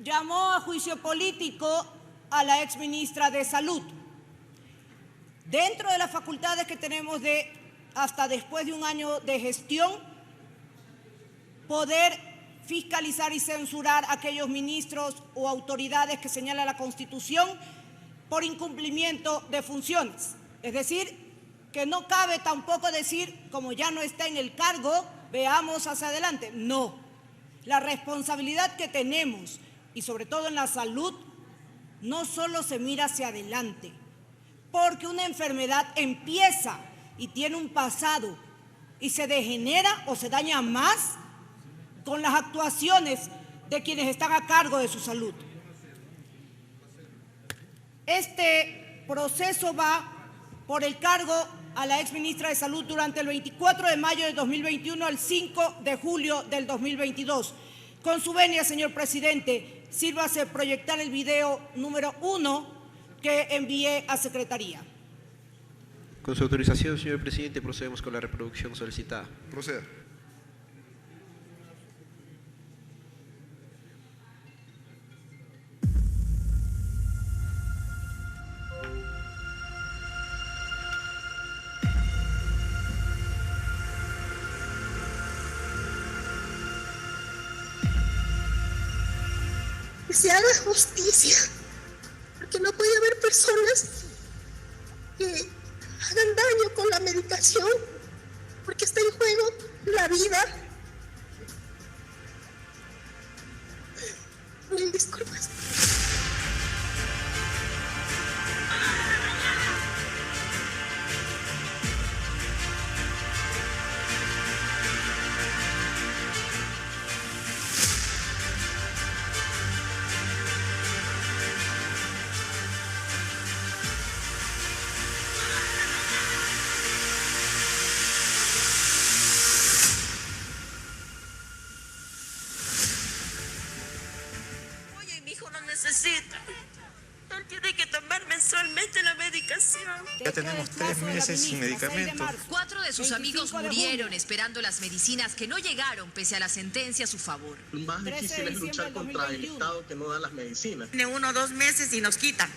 llamó a juicio político a la exministra de Salud. Dentro de las facultades que tenemos de, hasta después de un año de gestión, poder fiscalizar y censurar a aquellos ministros o autoridades que señala la Constitución por incumplimiento de funciones. Es decir, que no cabe tampoco decir, como ya no está en el cargo, veamos hacia adelante. No. La responsabilidad que tenemos, y sobre todo en la salud, no solo se mira hacia adelante, porque una enfermedad empieza y tiene un pasado y se degenera o se daña más con las actuaciones de quienes están a cargo de su salud. Este proceso va por el cargo a la exministra de Salud durante el 24 de mayo de 2021 al 5 de julio del 2022. Con su venia, señor presidente, sírvase proyectar el video número 1 que envié a Secretaría. Con su autorización, señor presidente, procedemos con la reproducción solicitada. Proceda. Que se haga justicia, porque no puede haber personas que hagan daño con la medicación, porque está en juego la vida. Mil disculpas. Necesita. Él tiene que tomar mensualmente la medicación. Ya tenemos 3 meses sin medicamentos. 4 de sus amigos murieron esperando las medicinas que no llegaron pese a la sentencia a su favor. Lo más difícil es luchar contra el Estado que no da las medicinas. Tiene 1 o 2 meses y nos quitan.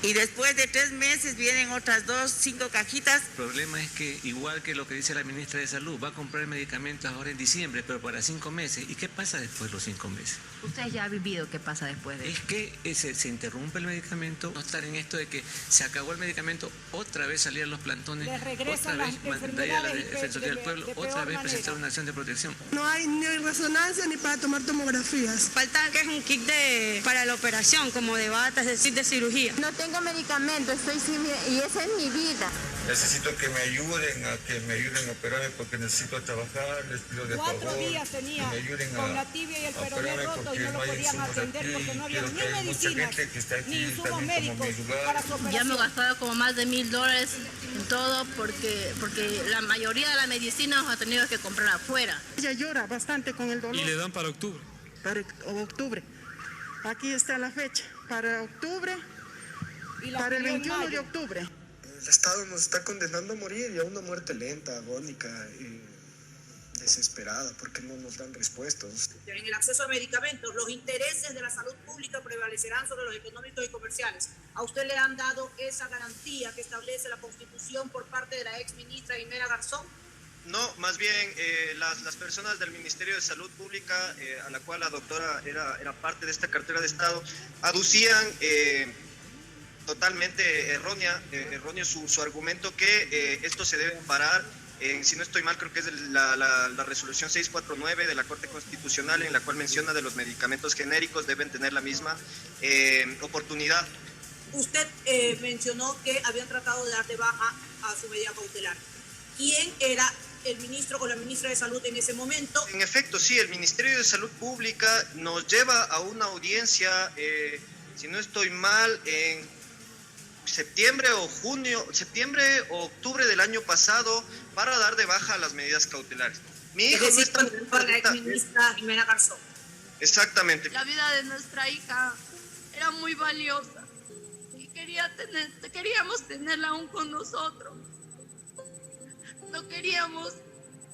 Y después de 3 meses vienen otras 2, 5 cajitas. El problema es que, igual que lo que dice la ministra de Salud, va a comprar medicamentos ahora en diciembre, pero para 5 meses. ¿Y qué pasa después de los 5 meses? Usted ya ha vivido qué pasa después de eso. Es que se interrumpe el medicamento, no estar en esto de que se acabó el medicamento, otra vez salían los plantones, otra vez mandaría a la Defensoría del Pueblo, otra vez presentar una acción de protección. No hay ni resonancia ni para tomar tomografías. Falta que es un kit para la operación, como de batas, es decir, de cirugía. No tengo medicamento, estoy sin y esa es mi vida. Necesito que me ayuden a operarme porque necesito trabajar, les pido de 4 favor, días tenía que me ayuden con la tibia y el peroné roto y no lo podían atender porque no había ni medicinas ni insumos médicos para su operación. Ya me he gastado como más de $1000 en todo porque la mayoría de la medicina nos ha tenido que comprar afuera. Ella llora bastante con el dolor. Y le dan para octubre. Para octubre. Aquí está la fecha. Para octubre. Para el 21 de octubre. El Estado nos está condenando a morir y a una muerte lenta, agónica y desesperada, porque no nos dan respuestas. En el acceso a medicamentos, los intereses de la salud pública prevalecerán sobre los económicos y comerciales. ¿A usted le han dado esa garantía que establece la Constitución por parte de la exministra Jimena Garzón? No, más bien las personas del Ministerio de Salud Pública, a la cual la doctora era parte de esta cartera de Estado, aducían totalmente erróneo su argumento que esto se debe parar, si no estoy mal, creo que es la resolución 649 de la Corte Constitucional, en la cual menciona de los medicamentos genéricos deben tener la misma oportunidad. Usted mencionó que habían tratado de dar de baja a su medida cautelar. ¿Quién era el ministro o la ministra de Salud en ese momento? En efecto, sí, el Ministerio de Salud Pública nos lleva a una audiencia, si no estoy mal, en septiembre o octubre del año pasado para dar de baja las medidas cautelares. Mi hijo no está por la exministra Jimena Garzón. Exactamente. La vida de nuestra hija era muy valiosa y queríamos tenerla aún con nosotros. No queríamos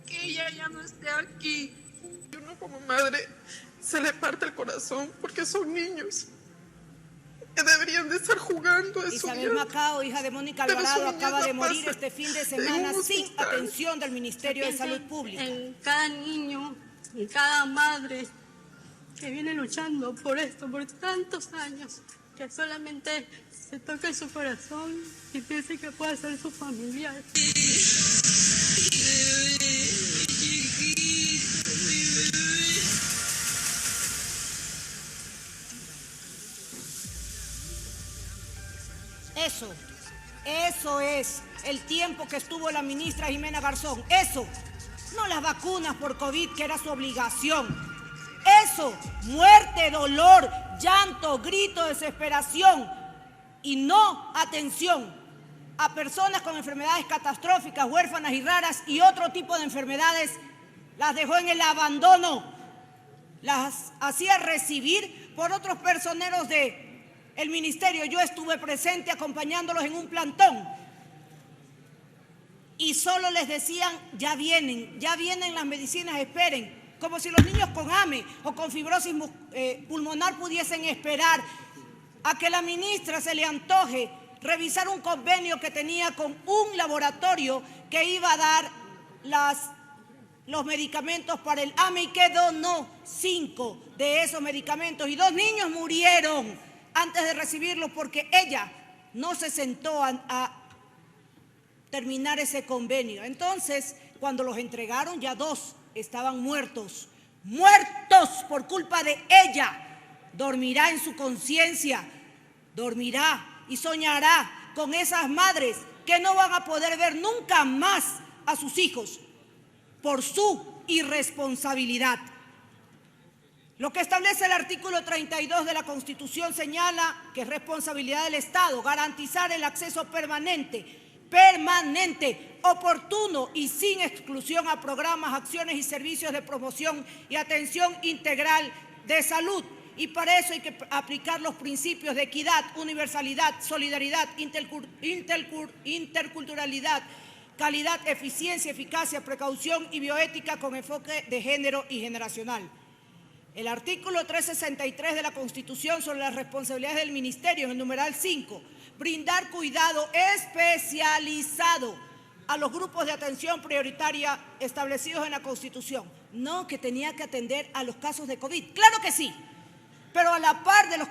que ella ya no esté aquí. Yo no como madre se le parte el corazón porque son niños que deberían de estar jugando. Isabel Macao, hija de Mónica Alvarado, acaba de morir este fin de semana sin atención del Ministerio de Salud Pública. En cada niño, en cada madre que viene luchando por esto por tantos años, que solamente se toque su corazón y piense que puede ser su familiar. Eso es el tiempo que estuvo la ministra Jimena Garzón. Eso, no las vacunas por COVID, que era su obligación. Eso, muerte, dolor, llanto, grito, desesperación y no atención a personas con enfermedades catastróficas, huérfanas y raras y otro tipo de enfermedades. Las dejó en el abandono, las hacía recibir por otros personeros del ministerio. Yo estuve presente acompañándolos en un plantón y solo les decían, ya vienen las medicinas, esperen. Como si los niños con AME o con fibrosis pulmonar pudiesen esperar a que la ministra se le antoje revisar un convenio que tenía con un laboratorio que iba a dar los medicamentos para el AME y que donó 5 de esos medicamentos y 2 niños murieron antes de recibirlos porque ella no se sentó a terminar ese convenio. Entonces, cuando los entregaron, ya 2 estaban muertos por culpa de ella. Dormirá en su conciencia, dormirá y soñará con esas madres que no van a poder ver nunca más a sus hijos por su irresponsabilidad. Lo que establece el artículo 32 de la Constitución señala que es responsabilidad del Estado garantizar el acceso permanente, oportuno y sin exclusión a programas, acciones y servicios de promoción y atención integral de salud. Y para eso hay que aplicar los principios de equidad, universalidad, solidaridad, interculturalidad, calidad, eficiencia, eficacia, precaución y bioética con enfoque de género y generacional. El artículo 363 de la Constitución sobre las responsabilidades del Ministerio, en el numeral 5, brindar cuidado especializado a los grupos de atención prioritaria establecidos en la Constitución. No, que tenía que atender a los casos de COVID. Claro que sí, pero a la par de los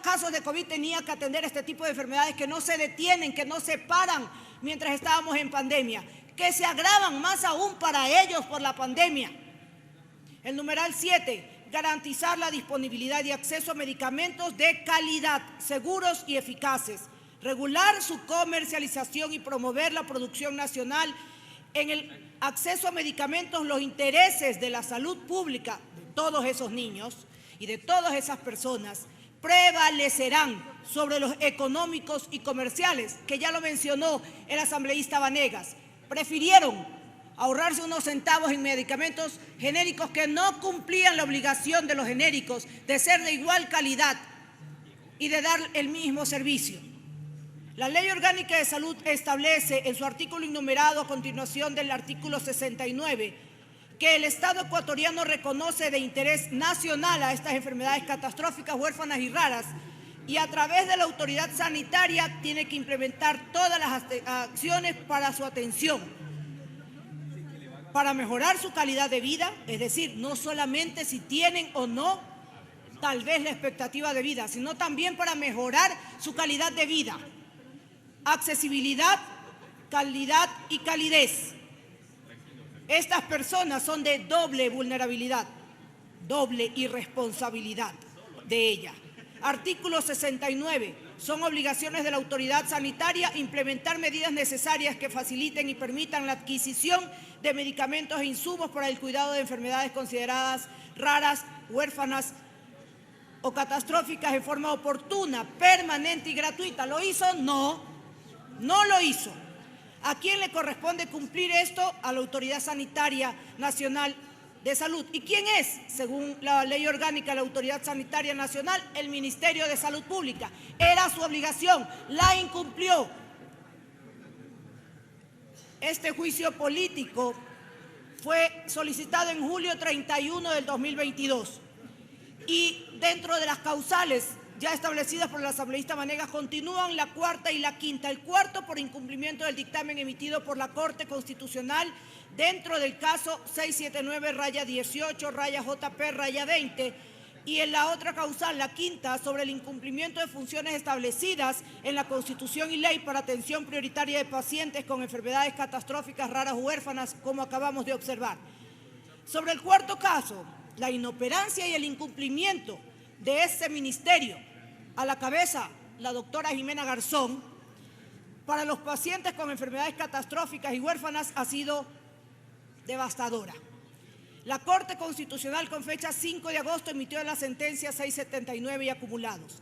casos de COVID tenía que atender este tipo de enfermedades que no se detienen, que no se paran mientras estábamos en pandemia, que se agravan más aún para ellos por la pandemia. El numeral 7, garantizar la disponibilidad y acceso a medicamentos de calidad, seguros y eficaces, regular su comercialización y promover la producción nacional. En el acceso a medicamentos, los intereses de la salud pública de todos esos niños y de todas esas personas prevalecerán sobre los económicos y comerciales, que ya lo mencionó el asambleísta Vanegas. Prefirieron ahorrarse unos centavos en medicamentos genéricos que no cumplían la obligación de los genéricos de ser de igual calidad y de dar el mismo servicio. La Ley Orgánica de Salud establece en su artículo enumerado a continuación del artículo 69 que el Estado ecuatoriano reconoce de interés nacional a estas enfermedades catastróficas, huérfanas y raras, y a través de la autoridad sanitaria tiene que implementar todas las acciones para su atención, para mejorar su calidad de vida, es decir, no solamente si tienen o no tal vez la expectativa de vida, sino también para mejorar su calidad de vida, accesibilidad, calidad y calidez. Estas personas son de doble vulnerabilidad, doble irresponsabilidad de ella. Artículo 69. Son obligaciones de la autoridad sanitaria implementar medidas necesarias que faciliten y permitan la adquisición de medicamentos e insumos para el cuidado de enfermedades consideradas raras, huérfanas o catastróficas en forma oportuna, permanente y gratuita. ¿Lo hizo? No, no lo hizo. ¿A quién le corresponde cumplir esto? A la Autoridad Sanitaria Nacional de Salud. ¿Y quién es? Según la Ley Orgánica de la Autoridad Sanitaria Nacional, el Ministerio de Salud Pública. Era su obligación, la incumplió. Este juicio político fue solicitado en julio 31 del 2022 Y dentro de las causales ya establecidas por el asambleísta Vanegas continúan la cuarta y la quinta. El cuarto por incumplimiento del dictamen emitido por la Corte Constitucional dentro del caso 679-18-JP-20 y en la otra causal, la quinta, sobre el incumplimiento de funciones establecidas en la Constitución y ley para atención prioritaria de pacientes con enfermedades catastróficas raras u huérfanas, como acabamos de observar. Sobre el cuarto caso, la inoperancia y el incumplimiento de ese ministerio, a la cabeza la doctora Jimena Garzón, para los pacientes con enfermedades catastróficas y huérfanas ha sido devastadora. La Corte Constitucional, con fecha 5 de agosto, emitió la sentencia 679 y acumulados.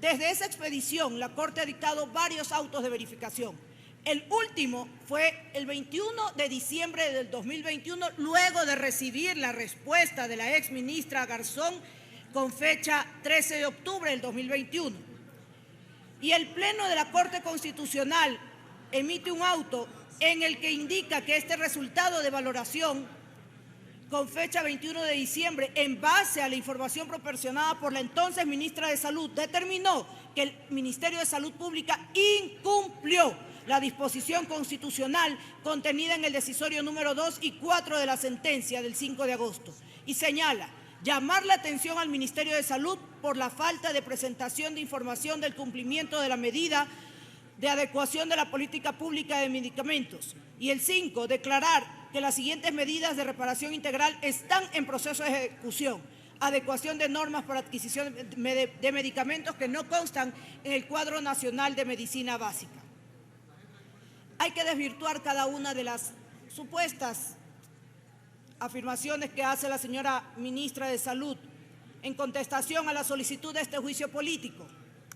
Desde esa expedición, la Corte ha dictado varios autos de verificación. El último fue el 21 de diciembre del 2021, luego de recibir la respuesta de la exministra Garzón, con fecha 13 de octubre del 2021. Y el Pleno de la Corte Constitucional emite un auto en el que indica que este resultado de valoración, con fecha 21 de diciembre, en base a la información proporcionada por la entonces ministra de Salud, determinó que el Ministerio de Salud Pública incumplió la disposición constitucional contenida en el decisorio número 2 y 4 de la sentencia del 5 de agosto. Y señala: llamar la atención al Ministerio de Salud por la falta de presentación de información del cumplimiento de la medida de adecuación de la política pública de medicamentos. Y el 5, declarar que las siguientes medidas de reparación integral están en proceso de ejecución: adecuación de normas para adquisición de medicamentos que no constan en el cuadro nacional de medicina básica. Hay que desvirtuar cada una de las supuestas afirmaciones que hace la señora ministra de Salud en contestación a la solicitud de este juicio político,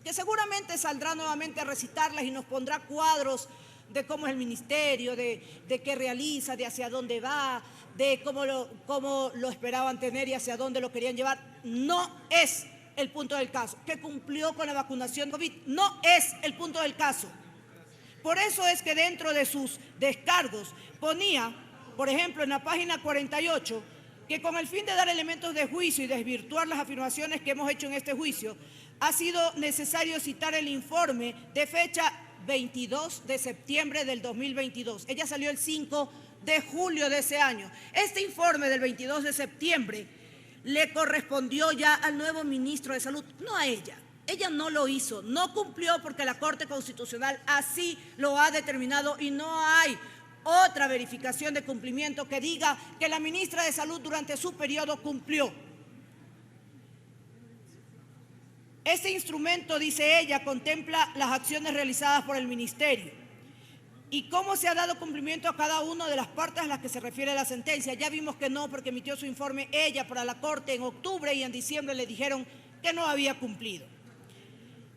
que seguramente saldrá nuevamente a recitarlas y nos pondrá cuadros de cómo es el ministerio, de qué realiza, de hacia dónde va, de cómo lo esperaban tener y hacia dónde lo querían llevar. No es el punto del caso. Que cumplió con la vacunación COVID, no es el punto del caso. Por eso es que dentro de sus descargos ponía, por ejemplo, en la página 48, que con el fin de dar elementos de juicio y desvirtuar las afirmaciones que hemos hecho en este juicio, ha sido necesario citar el informe de fecha 22 de septiembre del 2022. Ella salió el 5 de julio de ese año. Este informe del 22 de septiembre le correspondió ya al nuevo ministro de Salud, no a ella. Ella no lo hizo, no cumplió porque la Corte Constitucional así lo ha determinado y no hay otra verificación de cumplimiento que diga que la ministra de Salud durante su periodo cumplió. Este instrumento, dice ella, contempla las acciones realizadas por el ministerio y cómo se ha dado cumplimiento a cada una de las partes a las que se refiere la sentencia. Ya vimos que no, porque emitió su informe ella para la Corte en octubre y en diciembre le dijeron que no había cumplido.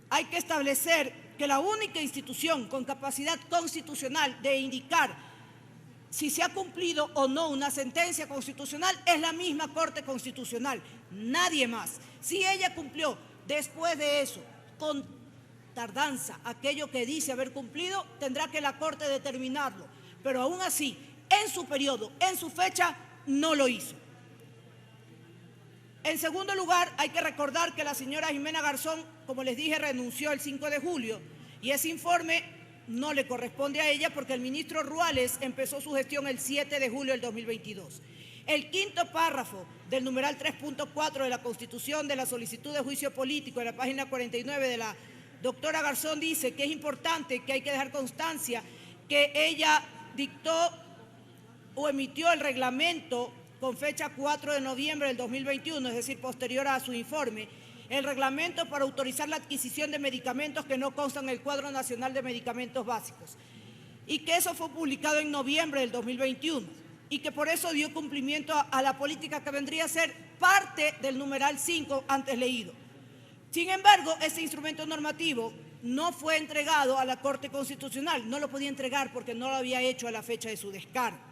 Hay que establecer que la única institución con capacidad constitucional de indicar si se ha cumplido o no una sentencia constitucional es la misma Corte Constitucional, nadie más. Si ella cumplió después de eso, con tardanza, aquello que dice haber cumplido, tendrá que la Corte determinarlo. Pero aún así, en su periodo, en su fecha, no lo hizo. En segundo lugar, hay que recordar que la señora Jimena Garzón, como les dije, renunció el 5 de julio y ese informe no le corresponde a ella porque el ministro Ruales empezó su gestión el 7 de julio del 2022. El quinto párrafo del numeral 3.4 de la Constitución de la solicitud de juicio político, en la página 49 de la doctora Garzón, dice que es importante, que hay que dejar constancia que ella dictó o emitió el reglamento con fecha 4 de noviembre del 2021, es decir, posterior a su informe, el reglamento para autorizar la adquisición de medicamentos que no constan en el cuadro nacional de medicamentos básicos, y que eso fue publicado en noviembre del 2021, y que por eso dio cumplimiento a la política que vendría a ser parte del numeral 5 antes leído. Sin embargo, este instrumento normativo no fue entregado a la Corte Constitucional, no lo podía entregar porque no lo había hecho a la fecha de su descargo.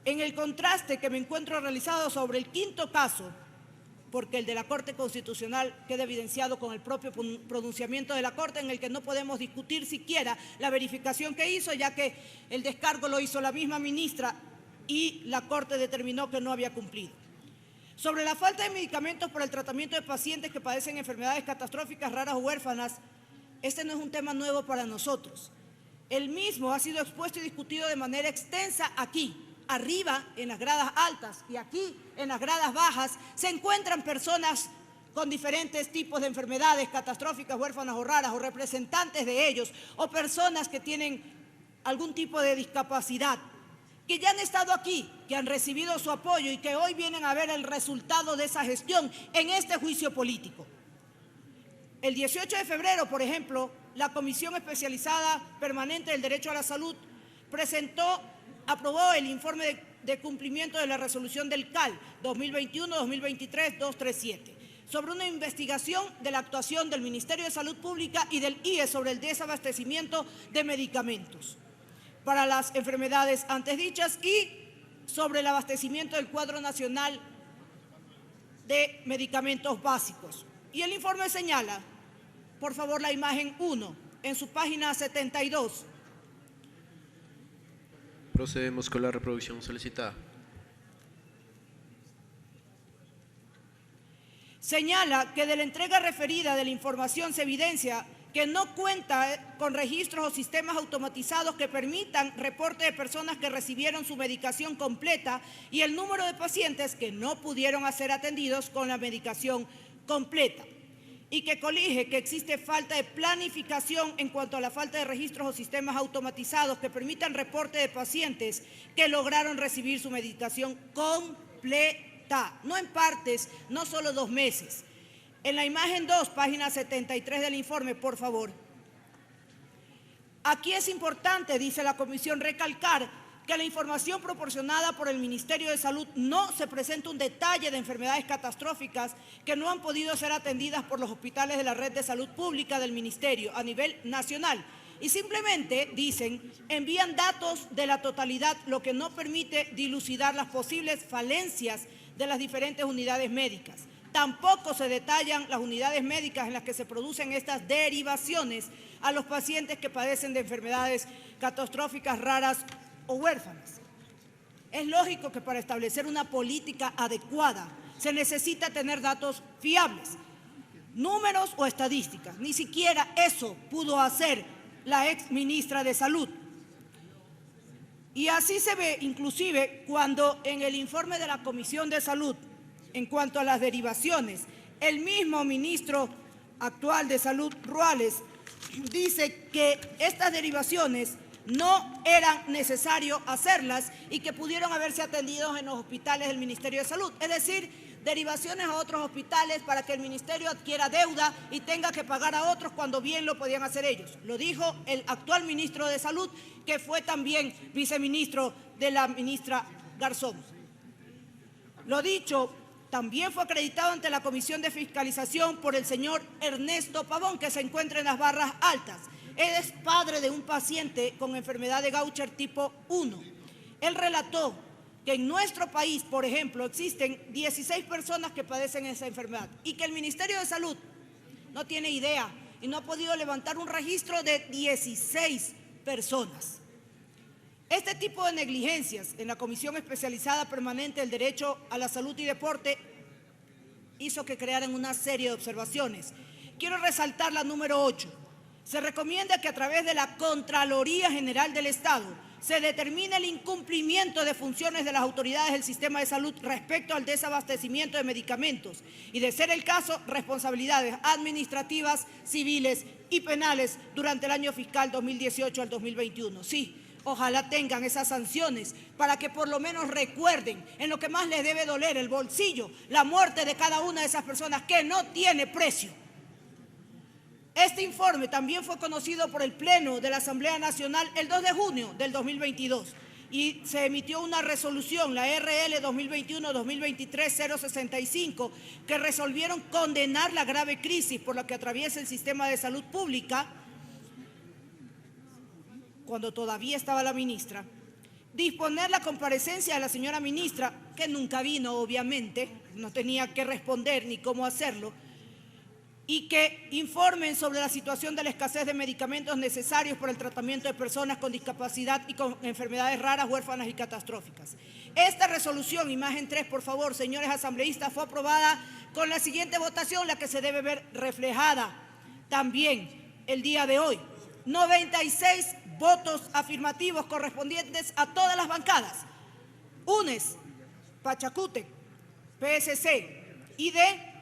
En el contraste que me encuentro realizado sobre el quinto caso, porque el de la Corte Constitucional queda evidenciado con el propio pronunciamiento de la Corte, en el que no podemos discutir siquiera la verificación que hizo, ya que el descargo lo hizo la misma ministra y la Corte determinó que no había cumplido. Sobre la falta de medicamentos para el tratamiento de pacientes que padecen enfermedades catastróficas, raras o huérfanas, este no es un tema nuevo para nosotros. El mismo ha sido expuesto y discutido de manera extensa aquí. Arriba, en las gradas altas, y aquí, en las gradas bajas, se encuentran personas con diferentes tipos de enfermedades catastróficas, huérfanas o raras, o representantes de ellos, o personas que tienen algún tipo de discapacidad, que ya han estado aquí, que han recibido su apoyo y que hoy vienen a ver el resultado de esa gestión en este juicio político. El 18 de febrero, por ejemplo, la Comisión Especializada Permanente del Derecho a la Salud aprobó el informe de cumplimiento de la resolución del CAL 2021-2023-237 sobre una investigación de la actuación del Ministerio de Salud Pública y del IES sobre el desabastecimiento de medicamentos para las enfermedades antes dichas y sobre el abastecimiento del cuadro nacional de medicamentos básicos. Y el informe señala, por favor, la imagen 1, en su página 72. Procedemos con la reproducción solicitada. Señala que de la entrega referida de la información se evidencia que no cuenta con registros o sistemas automatizados que permitan reporte de personas que recibieron su medicación completa y el número de pacientes que no pudieron ser atendidos con la medicación completa, y que colige que existe falta de planificación en cuanto a la falta de registros o sistemas automatizados que permitan reporte de pacientes que lograron recibir su medicación completa, no en partes, no solo 2 meses. En la imagen 2, página 73 del informe, por favor. Aquí es importante, dice la Comisión, recalcar que la información proporcionada por el Ministerio de Salud no se presenta un detalle de enfermedades catastróficas que no han podido ser atendidas por los hospitales de la red de salud pública del Ministerio a nivel nacional. Y simplemente, dicen, envían datos de la totalidad, lo que no permite dilucidar las posibles falencias de las diferentes unidades médicas. Tampoco se detallan las unidades médicas en las que se producen estas derivaciones a los pacientes que padecen de enfermedades catastróficas, raras o huérfanas. Es lógico que para establecer una política adecuada se necesita tener datos fiables, números o estadísticas. Ni siquiera eso pudo hacer la ex ministra de Salud. Y así se ve inclusive cuando en el informe de la Comisión de Salud, en cuanto a las derivaciones, el mismo ministro actual de Salud, Ruales, dice que estas derivaciones no era necesario hacerlas y que pudieron haberse atendido en los hospitales del Ministerio de Salud. Es decir, derivaciones a otros hospitales para que el Ministerio adquiera deuda y tenga que pagar a otros cuando bien lo podían hacer ellos. Lo dijo el actual ministro de Salud, que fue también viceministro de la ministra Garzón. Lo dicho, también fue acreditado ante la Comisión de Fiscalización por el señor Ernesto Pavón, que se encuentra en las barras altas. Él es padre de un paciente con enfermedad de Gaucher tipo 1. Él relató que en nuestro país, por ejemplo, existen 16 personas que padecen esa enfermedad y que el Ministerio de Salud no tiene idea y no ha podido levantar un registro de 16 personas. Este tipo de negligencias en la Comisión Especializada Permanente del Derecho a la Salud y Deporte hizo que crearan una serie de observaciones. Quiero resaltar la número 8. Se recomienda que a través de la Contraloría General del Estado se determine el incumplimiento de funciones de las autoridades del sistema de salud respecto al desabastecimiento de medicamentos y, de ser el caso, responsabilidades administrativas, civiles y penales durante el año fiscal 2018 al 2021. Sí, ojalá tengan esas sanciones para que por lo menos recuerden en lo que más les debe doler, el bolsillo, la muerte de cada una de esas personas que no tiene precio. Este informe también fue conocido por el Pleno de la Asamblea Nacional el 2 de junio del 2022 y se emitió una resolución, la RL 2021-2023-065, que resolvieron condenar la grave crisis por la que atraviesa el sistema de salud pública cuando todavía estaba la ministra, disponer la comparecencia de la señora ministra, que nunca vino obviamente, no tenía que responder ni cómo hacerlo, y que informen sobre la situación de la escasez de medicamentos necesarios para el tratamiento de personas con discapacidad y con enfermedades raras, huérfanas y catastróficas. Esta resolución, imagen 3, por favor, señores asambleístas, fue aprobada con la siguiente votación, la que se debe ver reflejada también el día de hoy. 96 votos afirmativos correspondientes a todas las bancadas. UNES, Pachacútec, PSC, ID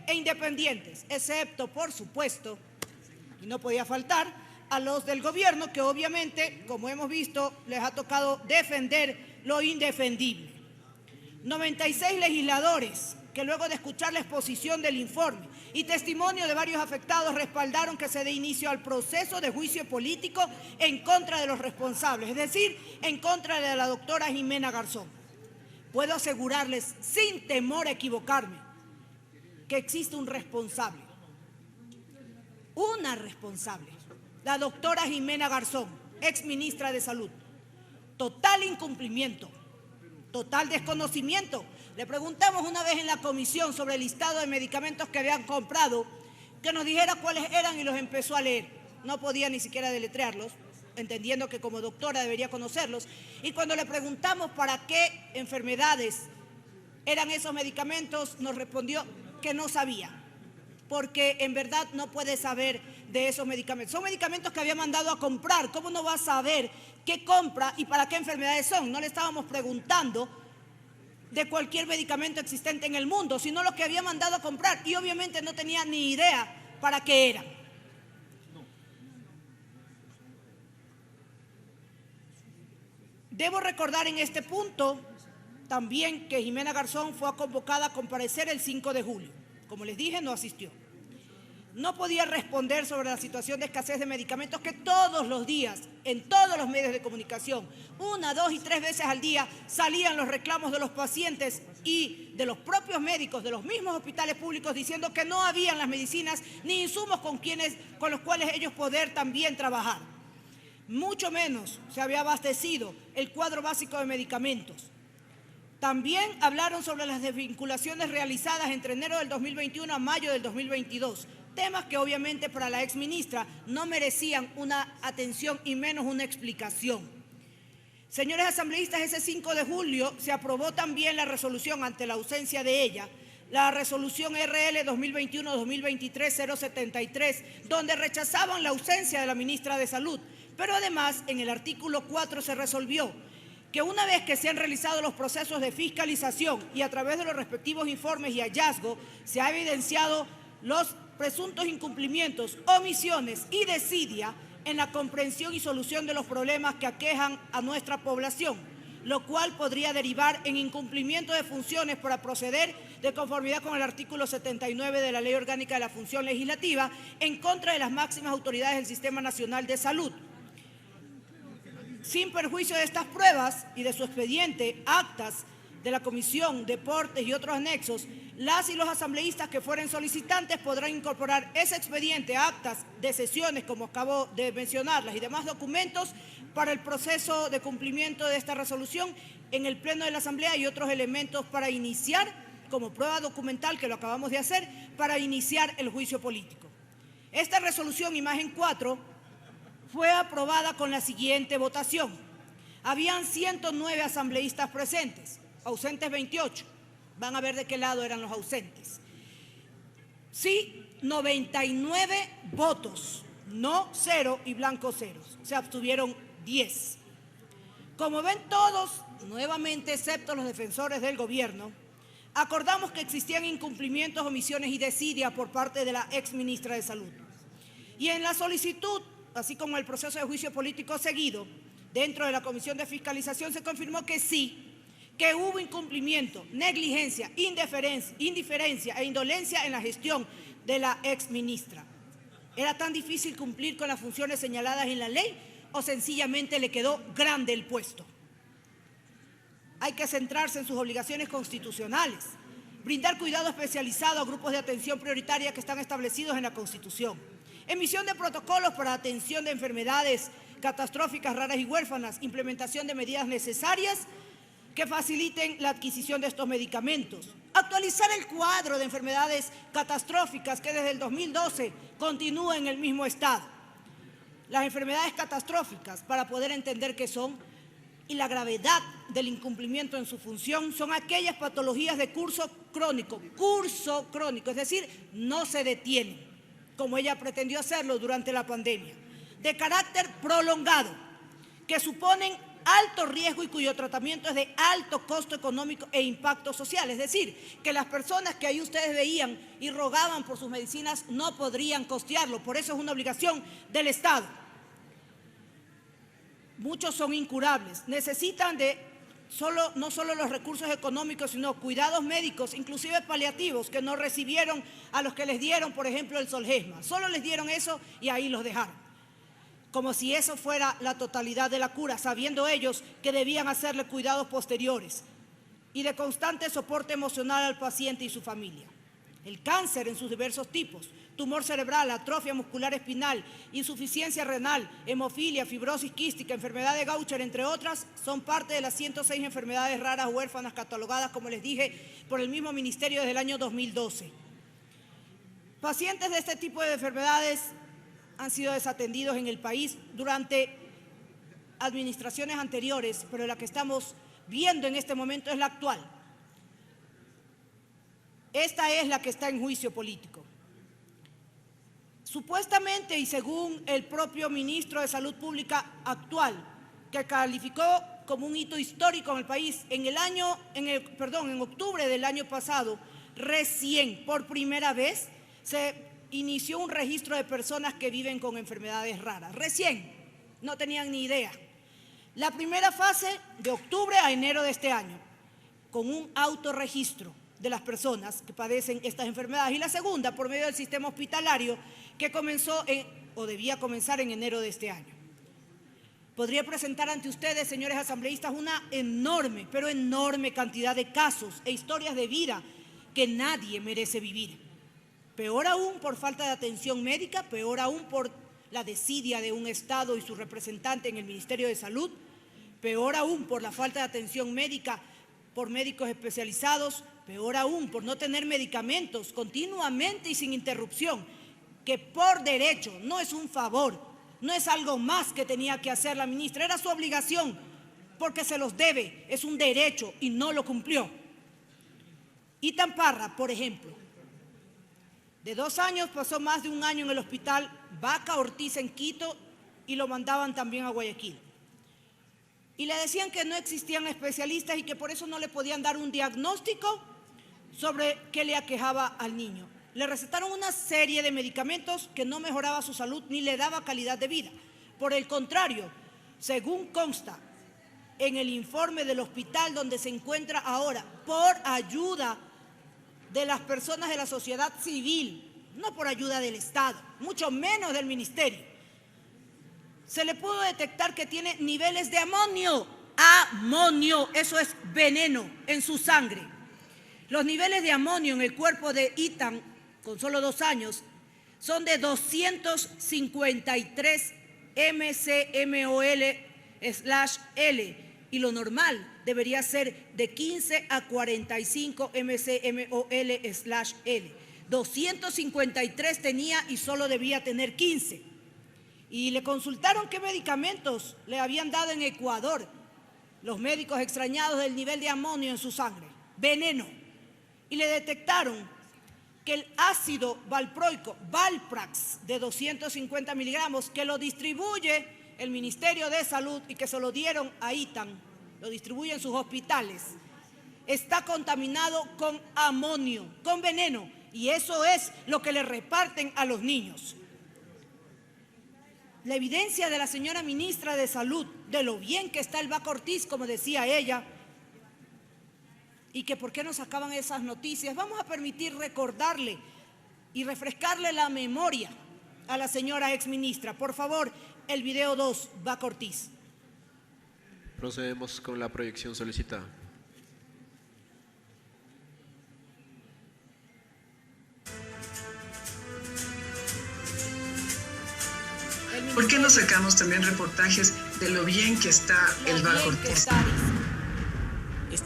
e independientes, excepto, por supuesto, y no podía faltar, a los del gobierno, que obviamente, como hemos visto, les ha tocado defender lo indefendible. 96 legisladores que luego de escuchar la exposición del informe y testimonio de varios afectados respaldaron que se dé inicio al proceso de juicio político en contra de los responsables, es decir, en contra de la doctora Ximena Garzón. Puedo asegurarles, sin temor a equivocarme, que existe un responsable, una responsable, la doctora Ximena Garzón, exministra de Salud. Total incumplimiento, total desconocimiento. Le preguntamos una vez en la comisión sobre el listado de medicamentos que habían comprado, que nos dijera cuáles eran y los empezó a leer. No podía ni siquiera deletrearlos, entendiendo que como doctora debería conocerlos. Y cuando le preguntamos para qué enfermedades eran esos medicamentos, nos respondió que no sabía, porque en verdad no puede saber de esos medicamentos. Son medicamentos que había mandado a comprar. ¿Cómo no va a saber qué compra y para qué enfermedades son? No le estábamos preguntando de cualquier medicamento existente en el mundo, sino lo que había mandado a comprar, y obviamente no tenía ni idea para qué eran. Debo recordar en este punto también que Ximena Garzón fue convocada a comparecer el 5 de julio. Como les dije, no asistió. No podía responder sobre la situación de escasez de medicamentos que todos los días, en todos los medios de comunicación, 1, 2 y 3 veces al día, salían los reclamos de los pacientes y de los propios médicos, de los mismos hospitales públicos, diciendo que no habían las medicinas ni insumos con los cuales ellos poder también trabajar. Mucho menos se había abastecido el cuadro básico de medicamentos. También hablaron sobre las desvinculaciones realizadas entre enero del 2021 a mayo del 2022, temas que obviamente para la exministra no merecían una atención y menos una explicación. Señores asambleístas, ese 5 de julio se aprobó también la resolución ante la ausencia de ella, la resolución RL 2021-2023-073, donde rechazaban la ausencia de la ministra de Salud, pero además en el artículo 4 se resolvió que una vez que se han realizado los procesos de fiscalización y a través de los respectivos informes y hallazgos se ha evidenciado los presuntos incumplimientos, omisiones y desidia en la comprensión y solución de los problemas que aquejan a nuestra población, lo cual podría derivar en incumplimiento de funciones para proceder de conformidad con el artículo 79 de la Ley Orgánica de la Función Legislativa en contra de las máximas autoridades del Sistema Nacional de Salud. Sin perjuicio de estas pruebas y de su expediente, actas de la Comisión, deportes y otros anexos, las y los asambleístas que fueren solicitantes podrán incorporar ese expediente, actas de sesiones, como acabo de mencionarlas, y demás documentos para el proceso de cumplimiento de esta resolución en el Pleno de la Asamblea y otros elementos para iniciar, como prueba documental, que lo acabamos de hacer, para iniciar el juicio político. Esta resolución, imagen 4, fue aprobada con la siguiente votación. Habían 109 asambleístas presentes, ausentes 28. Van a ver de qué lado eran los ausentes. Sí, 99 votos, no 0 y blanco 0. Se abstuvieron 10. Como ven todos, nuevamente excepto los defensores del gobierno, acordamos que existían incumplimientos, omisiones y desidia por parte de la exministra de Salud. Y en la solicitud, así como el proceso de juicio político seguido, dentro de la Comisión de Fiscalización se confirmó que sí, que hubo incumplimiento, negligencia, indiferencia e indolencia en la gestión de la exministra. ¿Era tan difícil cumplir con las funciones señaladas en la ley o sencillamente le quedó grande el puesto? Hay que centrarse en sus obligaciones constitucionales, brindar cuidado especializado a grupos de atención prioritaria que están establecidos en la Constitución, emisión de protocolos para atención de enfermedades catastróficas, raras y huérfanas, implementación de medidas necesarias que faciliten la adquisición de estos medicamentos, Actualizar el cuadro de enfermedades catastróficas que desde el 2012 continúa en el mismo estado. Las enfermedades catastróficas, para poder entender qué son y la gravedad del incumplimiento en su función, son aquellas patologías de curso crónico, es decir, no se detienen, como ella pretendió hacerlo durante la pandemia, de carácter prolongado, que suponen alto riesgo y cuyo tratamiento es de alto costo económico e impacto social. Es decir, que las personas que ahí ustedes veían y rogaban por sus medicinas no podrían costearlo. Por eso es una obligación del Estado. Muchos son incurables. Necesitan no solo los recursos económicos, sino cuidados médicos, inclusive paliativos, que no recibieron a los que les dieron, por ejemplo, el Zolgensma. Solo les dieron eso y ahí los dejaron. Como si eso fuera la totalidad de la cura, sabiendo ellos que debían hacerle cuidados posteriores y de constante soporte emocional al paciente y su familia. El cáncer en sus diversos tipos, tumor cerebral, atrofia muscular espinal, insuficiencia renal, hemofilia, fibrosis quística, enfermedad de Gaucher, entre otras, son parte de las 106 enfermedades raras huérfanas catalogadas, como les dije, por el mismo ministerio desde el año 2012. Pacientes de este tipo de enfermedades han sido desatendidos en el país durante administraciones anteriores, pero la que estamos viendo en este momento es la actual. Esta es la que está en juicio político. Supuestamente, y según el propio ministro de Salud Pública actual, que calificó como un hito histórico en el país, en octubre del año pasado, recién, por primera vez, se inició un registro de personas que viven con enfermedades raras. Recién, no tenían ni idea. La primera fase de octubre a enero de este año, con un autorregistro de las personas que padecen estas enfermedades. Y la segunda, por medio del sistema hospitalario, que comenzó debía comenzar en enero de este año. Podría presentar ante ustedes, señores asambleístas, una enorme, pero enorme cantidad de casos e historias de vida que nadie merece vivir. Peor aún por falta de atención médica, peor aún por la desidia de un Estado y su representante en el Ministerio de Salud, peor aún por la falta de atención médica por médicos especializados, peor aún por no tener medicamentos continuamente y sin interrupción, que por derecho, no es un favor, no es algo más que tenía que hacer la ministra, era su obligación, porque se los debe, es un derecho y no lo cumplió. Itan Parra, por ejemplo, de 2 años pasó más de 1 año en el hospital Vaca Ortiz en Quito y lo mandaban también a Guayaquil. Y le decían que no existían especialistas y que por eso no le podían dar un diagnóstico sobre qué le aquejaba al niño. Le recetaron una serie de medicamentos que no mejoraba su salud ni le daba calidad de vida. Por el contrario, según consta en el informe del hospital donde se encuentra ahora, por ayuda de las personas de la sociedad civil, no por ayuda del Estado, mucho menos del ministerio, se le pudo detectar que tiene niveles de amonio. Amonio, eso es veneno en su sangre. Los niveles de amonio en el cuerpo de Itan, con solo 2 años, son de 253 mcmol/L, y lo normal debería ser de 15 a 45 mcmol/L. 253 tenía y solo debía tener 15. Y le consultaron qué medicamentos le habían dado en Ecuador los médicos extrañados del nivel de amonio en su sangre. Veneno. Y le detectaron que el ácido valproico, Valprax, de 250 miligramos, que lo distribuye el Ministerio de Salud y que se lo dieron a Itan, lo distribuye en sus hospitales, está contaminado con amonio, con veneno, y eso es lo que le reparten a los niños. La evidencia de la señora ministra de Salud, de lo bien que está el Vaca Ortiz, como decía ella, y que por qué nos sacaban esas noticias, vamos a permitir recordarle y refrescarle la memoria a la señora exministra. Por favor, el video 2, Vaca Ortiz. Procedemos con la proyección solicitada. ¿Por qué no sacamos también reportajes de lo bien que está el Vaca Ortiz?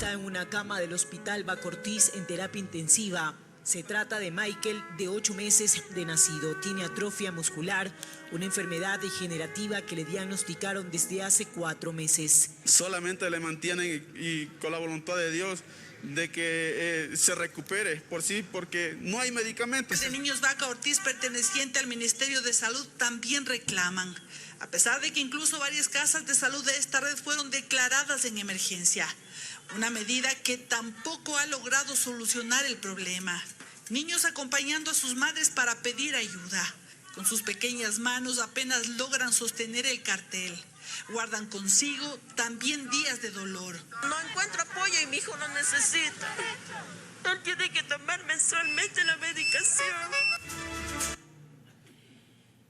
está en una cama del Hospital Bacortiz en terapia intensiva. Se trata de Michael, de 8 meses de nacido. Tiene atrofia muscular, una enfermedad degenerativa que le diagnosticaron desde hace 4 meses. Solamente le mantienen y con la voluntad de Dios de que se recupere por sí, porque no hay medicamentos. De Niños Vaca Ortiz, perteneciente al Ministerio de Salud, también reclaman, a pesar de que incluso varias casas de salud de esta red fueron declaradas en emergencia. Una medida que tampoco ha logrado solucionar el problema. Niños acompañando a sus madres para pedir ayuda. Con sus pequeñas manos apenas logran sostener el cartel. Guardan consigo también días de dolor. No encuentro apoyo y mi hijo lo necesita. Él tiene que tomar mensualmente la medicación.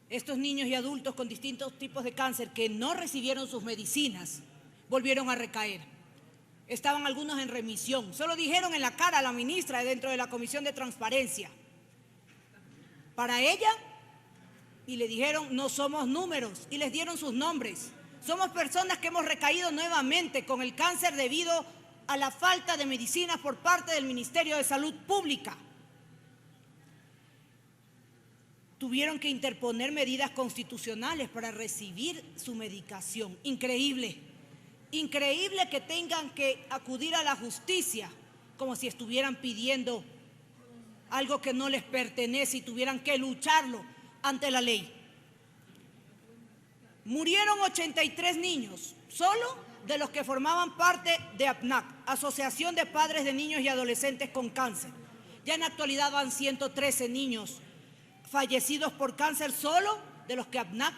Estos niños y adultos con distintos tipos de cáncer que no recibieron sus medicinas volvieron a recaer. Estaban algunos en remisión. Solo dijeron en la cara a la ministra dentro de la Comisión de Transparencia. Para ella, y le dijeron, no somos números, y les dieron sus nombres. Somos personas que hemos recaído nuevamente con el cáncer debido a la falta de medicinas por parte del Ministerio de Salud Pública. Tuvieron que interponer medidas constitucionales para recibir su medicación. Increíble. Increíble que tengan que acudir a la justicia como si estuvieran pidiendo algo que no les pertenece y tuvieran que lucharlo ante la ley. Murieron 83 niños, solo de los que formaban parte de APNAC, Asociación de Padres de Niños y Adolescentes con Cáncer. Ya en la actualidad van 113 niños fallecidos por cáncer, solo de los que APNAC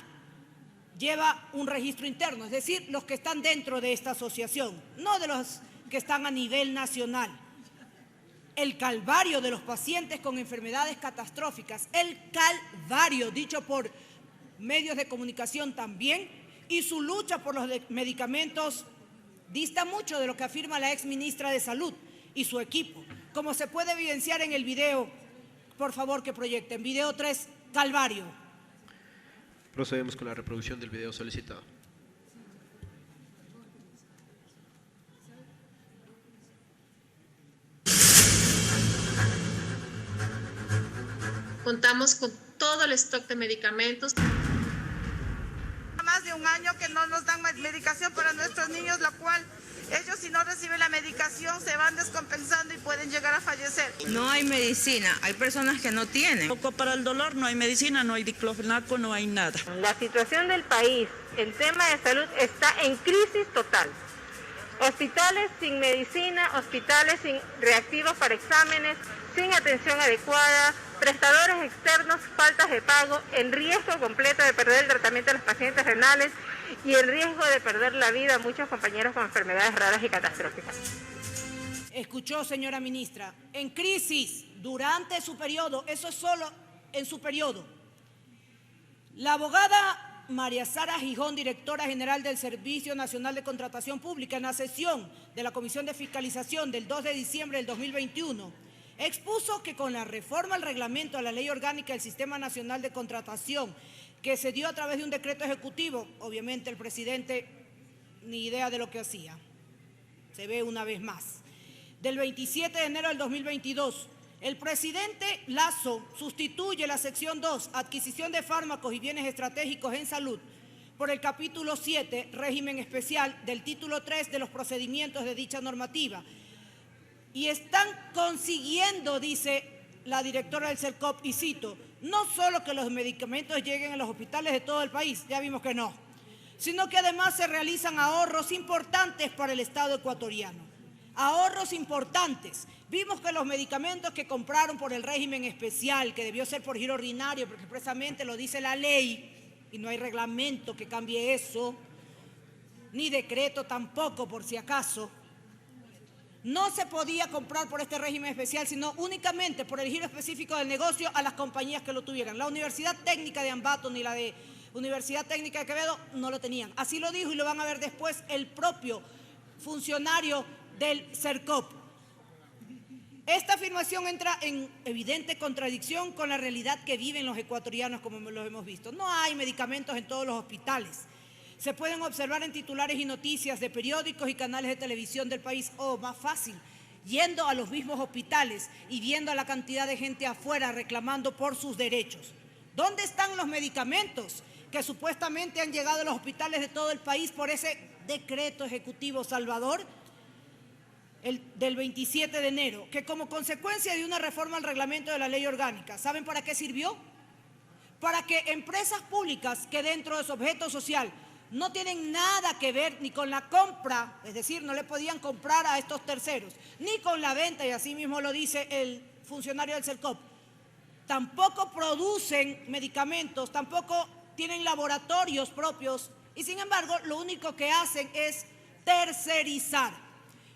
lleva un registro interno, es decir, los que están dentro de esta asociación, no de los que están a nivel nacional. El calvario de los pacientes con enfermedades catastróficas, el calvario dicho por medios de comunicación también, y su lucha por los medicamentos dista mucho de lo que afirma la ex ministra de Salud y su equipo. Como se puede evidenciar en el video, por favor que proyecten, video 3, calvario. Procedemos con la reproducción del video solicitado. Contamos con todo el stock de medicamentos. Más de un año que no nos dan medicación para nuestros niños, la cual ellos si no reciben la medicación se van descompensando y pueden llegar a fallecer. No hay medicina, hay personas que no tienen. Para el dolor no hay medicina, no hay diclofenaco, no hay nada. La situación del país, el tema de salud está en crisis total. Hospitales sin medicina, hospitales sin reactivos para exámenes, sin atención adecuada, prestadores externos, faltas de pago, el riesgo completo de perder el tratamiento de los pacientes renales y el riesgo de perder la vida a muchos compañeros con enfermedades raras y catastróficas. Escuchó, señora ministra, en crisis durante su periodo, eso es solo en su periodo. La abogada María Sara Gijón, directora general del Servicio Nacional de Contratación Pública, en la sesión de la Comisión de Fiscalización del 2 de diciembre del 2021, expuso que con la reforma al reglamento a la Ley Orgánica del Sistema Nacional de Contratación, que se dio a través de un decreto ejecutivo, obviamente el presidente ni idea de lo que hacía, se ve una vez más, del 27 de enero del 2022, el presidente Lasso sustituye la sección 2, adquisición de fármacos y bienes estratégicos en salud, por el capítulo 7, régimen especial del título 3 de los procedimientos de dicha normativa. Y están consiguiendo, dice la directora del CERCOP, y cito, no solo que los medicamentos lleguen a los hospitales de todo el país, ya vimos que no, sino que además se realizan ahorros importantes para el Estado ecuatoriano. Ahorros importantes. Vimos que los medicamentos que compraron por el régimen especial, que debió ser por giro ordinario, porque expresamente lo dice la ley, y no hay reglamento que cambie eso, ni decreto tampoco, por si acaso, no se podía comprar por este régimen especial, sino únicamente por el giro específico del negocio a las compañías que lo tuvieran. La Universidad Técnica de Ambato ni la de Universidad Técnica de Quevedo no lo tenían. Así lo dijo y lo van a ver después el propio funcionario del CERCOP. Esta afirmación entra en evidente contradicción con la realidad que viven los ecuatorianos, como los hemos visto. No hay medicamentos en todos los hospitales. se pueden observar en titulares y noticias de periódicos y canales de televisión del país, o más fácil, yendo a los mismos hospitales y viendo a la cantidad de gente afuera reclamando por sus derechos. ¿Dónde están los medicamentos que supuestamente han llegado a los hospitales de todo el país por ese decreto ejecutivo Salvador del 27 de enero, que como consecuencia de una reforma al reglamento de la ley orgánica, ¿saben para qué sirvió? Para que empresas públicas que dentro de su objeto social no tienen nada que ver ni con la compra, es decir, no le podían comprar a estos terceros, ni con la venta, y así mismo lo dice el funcionario del CERCOP, tampoco producen medicamentos, tampoco tienen laboratorios propios, y sin embargo lo único que hacen es tercerizar.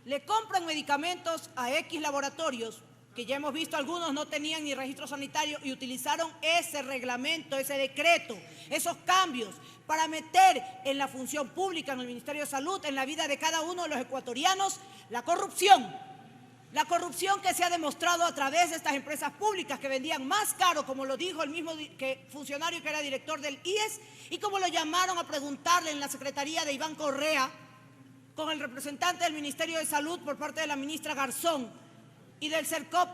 Le compran medicamentos a X laboratorios, que ya hemos visto algunos no tenían ni registro sanitario y utilizaron ese reglamento, ese decreto, esos cambios para meter en la función pública, en el Ministerio de Salud, en la vida de cada uno de los ecuatorianos, la corrupción que se ha demostrado a través de estas empresas públicas que vendían más caro, como lo dijo el mismo funcionario que era director del IES, y como lo llamaron a preguntarle en la Secretaría de Iván Correa, con el representante del Ministerio de Salud por parte de la ministra Garzón y del CERCOP,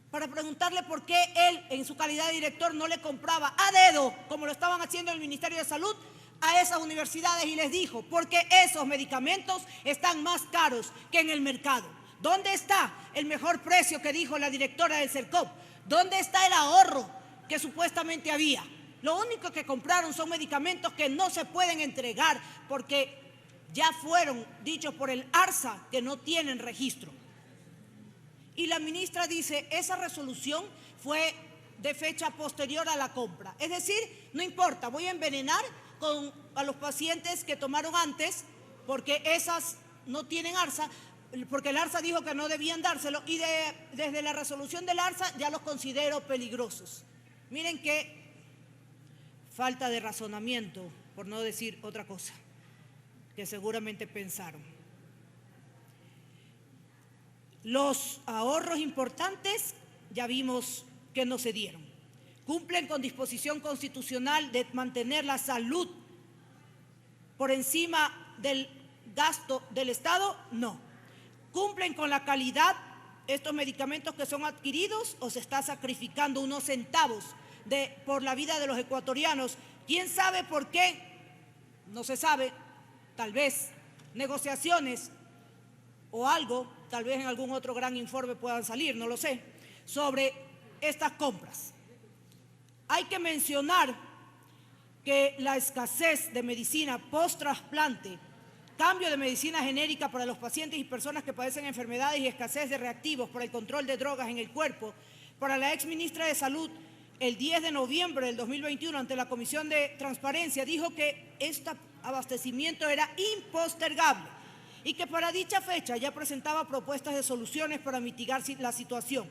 para preguntarle por qué él, en su calidad de director, no le compraba a dedo, como lo estaban haciendo en el Ministerio de Salud, a esas universidades, y les dijo, porque esos medicamentos están más caros que en el mercado. ¿Dónde está el mejor precio que dijo la directora del CERCOP? ¿Dónde está el ahorro que supuestamente había? Lo único que compraron son medicamentos que no se pueden entregar porque ya fueron dichos por el ARSA que no tienen registro. Y la ministra dice, esa resolución fue de fecha posterior a la compra. Es decir, no importa, voy a envenenar a los pacientes que tomaron antes, porque esas no tienen ARSA, porque el ARSA dijo que no debían dárselo, y desde la resolución del ARSA ya los considero peligrosos. Miren qué falta de razonamiento, por no decir otra cosa, que seguramente pensaron. Los ahorros importantes ya vimos que no se dieron. ¿Cumplen con disposición constitucional de mantener la salud por encima del gasto del Estado? No. ¿Cumplen con la calidad estos medicamentos que son adquiridos o se está sacrificando unos centavos por la vida de los ecuatorianos? ¿Quién sabe por qué? No se sabe. Tal vez negociaciones o algo, tal vez en algún otro gran informe puedan salir, no lo sé, sobre estas compras. Hay que mencionar que la escasez de medicina post-trasplante, cambio de medicina genérica para los pacientes y personas que padecen enfermedades y escasez de reactivos para el control de drogas en el cuerpo, para la exministra de Salud, el 10 de noviembre del 2021, ante la Comisión de Transparencia, dijo que este abastecimiento era impostergable y que para dicha fecha ya presentaba propuestas de soluciones para mitigar la situación.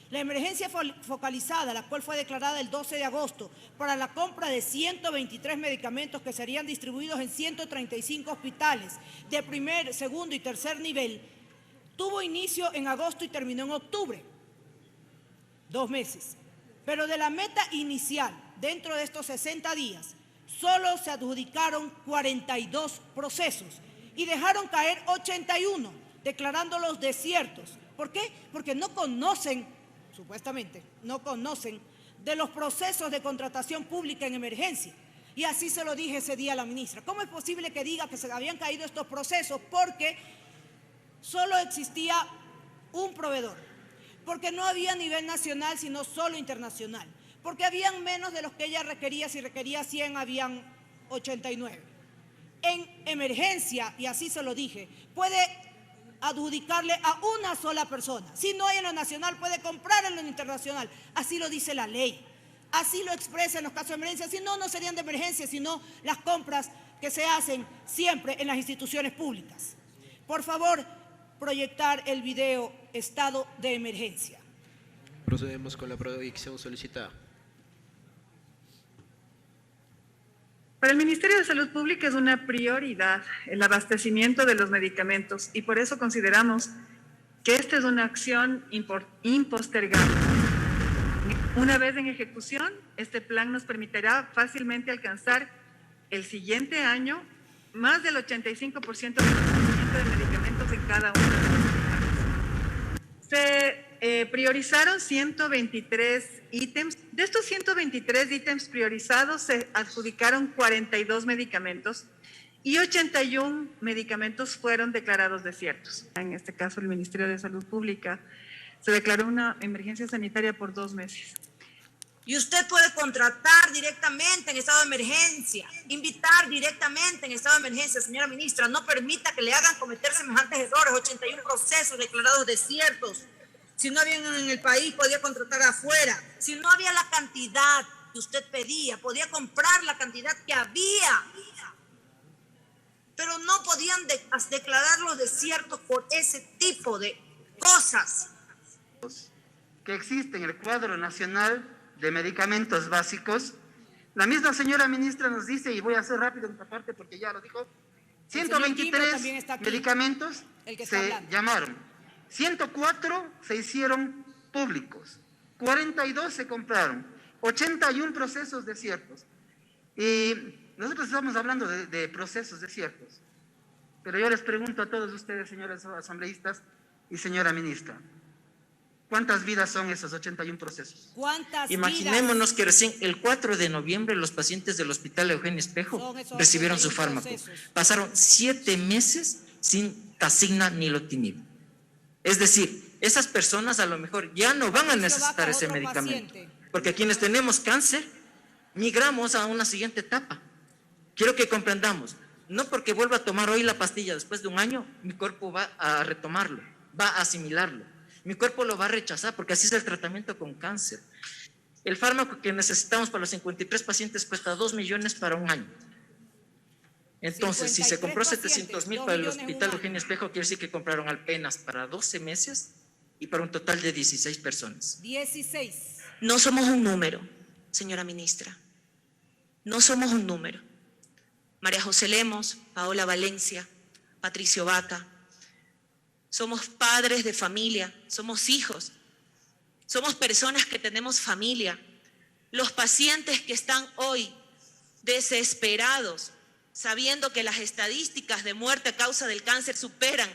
La emergencia focalizada, la cual fue declarada el 12 de agosto para la compra de 123 medicamentos que serían distribuidos en 135 hospitales de primer, segundo y tercer nivel, tuvo inicio en agosto y terminó en octubre, 2 meses. Pero de la meta inicial, dentro de estos 60 días, solo se adjudicaron 42 procesos y dejaron caer 81, declarándolos desiertos. ¿Por qué? Porque no conocen, supuestamente, no conocen de los procesos de contratación pública en emergencia. Y así se lo dije ese día a la ministra. ¿Cómo es posible que diga que se habían caído estos procesos? Porque solo existía un proveedor, porque no había a nivel nacional, sino solo internacional, porque habían menos de los que ella requería. Si requería 100, habían 89. En emergencia, y así se lo dije, puede adjudicarle a una sola persona. Si no hay en lo nacional, puede comprar en lo internacional. Así lo dice la ley. Así lo expresa en los casos de emergencia. Si no, no serían de emergencia, sino las compras que se hacen siempre en las instituciones públicas. Por favor, proyectar el video estado de emergencia. Procedemos con la proyección solicitada. Para el Ministerio de Salud Pública es una prioridad el abastecimiento de los medicamentos y por eso consideramos que esta es una acción impostergable. Una vez en ejecución, este plan nos permitirá fácilmente alcanzar el siguiente año más del 85% del abastecimiento de medicamentos en cada uno de los hospitales. Se priorizaron 123 ítems. De estos 123 ítems priorizados se adjudicaron 42 medicamentos y 81 medicamentos fueron declarados desiertos. En este caso, el Ministerio de Salud Pública se declaró una emergencia sanitaria por 2 meses. Y usted puede contratar directamente en estado de emergencia, invitar directamente en estado de emergencia, señora ministra. No permita que le hagan cometer semejantes errores, 81 procesos declarados desiertos. Si no había en el país, podía contratar afuera. Si no había la cantidad que usted pedía, podía comprar la cantidad que había. Pero no podían declararlos desiertos por ese tipo de cosas. Que existe en el cuadro nacional de medicamentos básicos, la señora ministra nos dice, y voy a hacer rápido en esta parte porque ya lo dijo, 123 medicamentos se llamaron, 104 se hicieron públicos, 42 se compraron, 81 procesos desiertos. Y nosotros estamos hablando de procesos desiertos, pero yo les pregunto a todos ustedes, señores asambleístas y señora ministra, ¿cuántas vidas son esos 81 procesos? ¿Cuántas Imaginémonos vidas? que recién el 4 de noviembre los pacientes del Hospital Eugenio Espejo recibieron su fármaco. Pasaron 7 meses sin Tasigna ni Lotinib. Es decir, esas personas a lo mejor ya no van a necesitar ese medicamento. Porque quienes tenemos cáncer, migramos a una siguiente etapa. Quiero que comprendamos, no porque vuelva a tomar hoy la pastilla después de un año, mi cuerpo va a retomarlo, va a asimilarlo. Mi cuerpo lo va a rechazar porque así es el tratamiento con cáncer. El fármaco que necesitamos para los 53 pacientes cuesta 2 millones para un año. Entonces, si se compró 700,000 para el Hospital Eugenio Espejo, quiere decir que compraron apenas para 12 meses y para un total de 16 personas. 16. No somos un número, señora ministra. No somos un número. María José Lemos, Paola Valencia, Patricio Vaca. Somos padres de familia, somos hijos, somos personas que tenemos familia. Los pacientes que están hoy desesperados, sabiendo que las estadísticas de muerte a causa del cáncer superan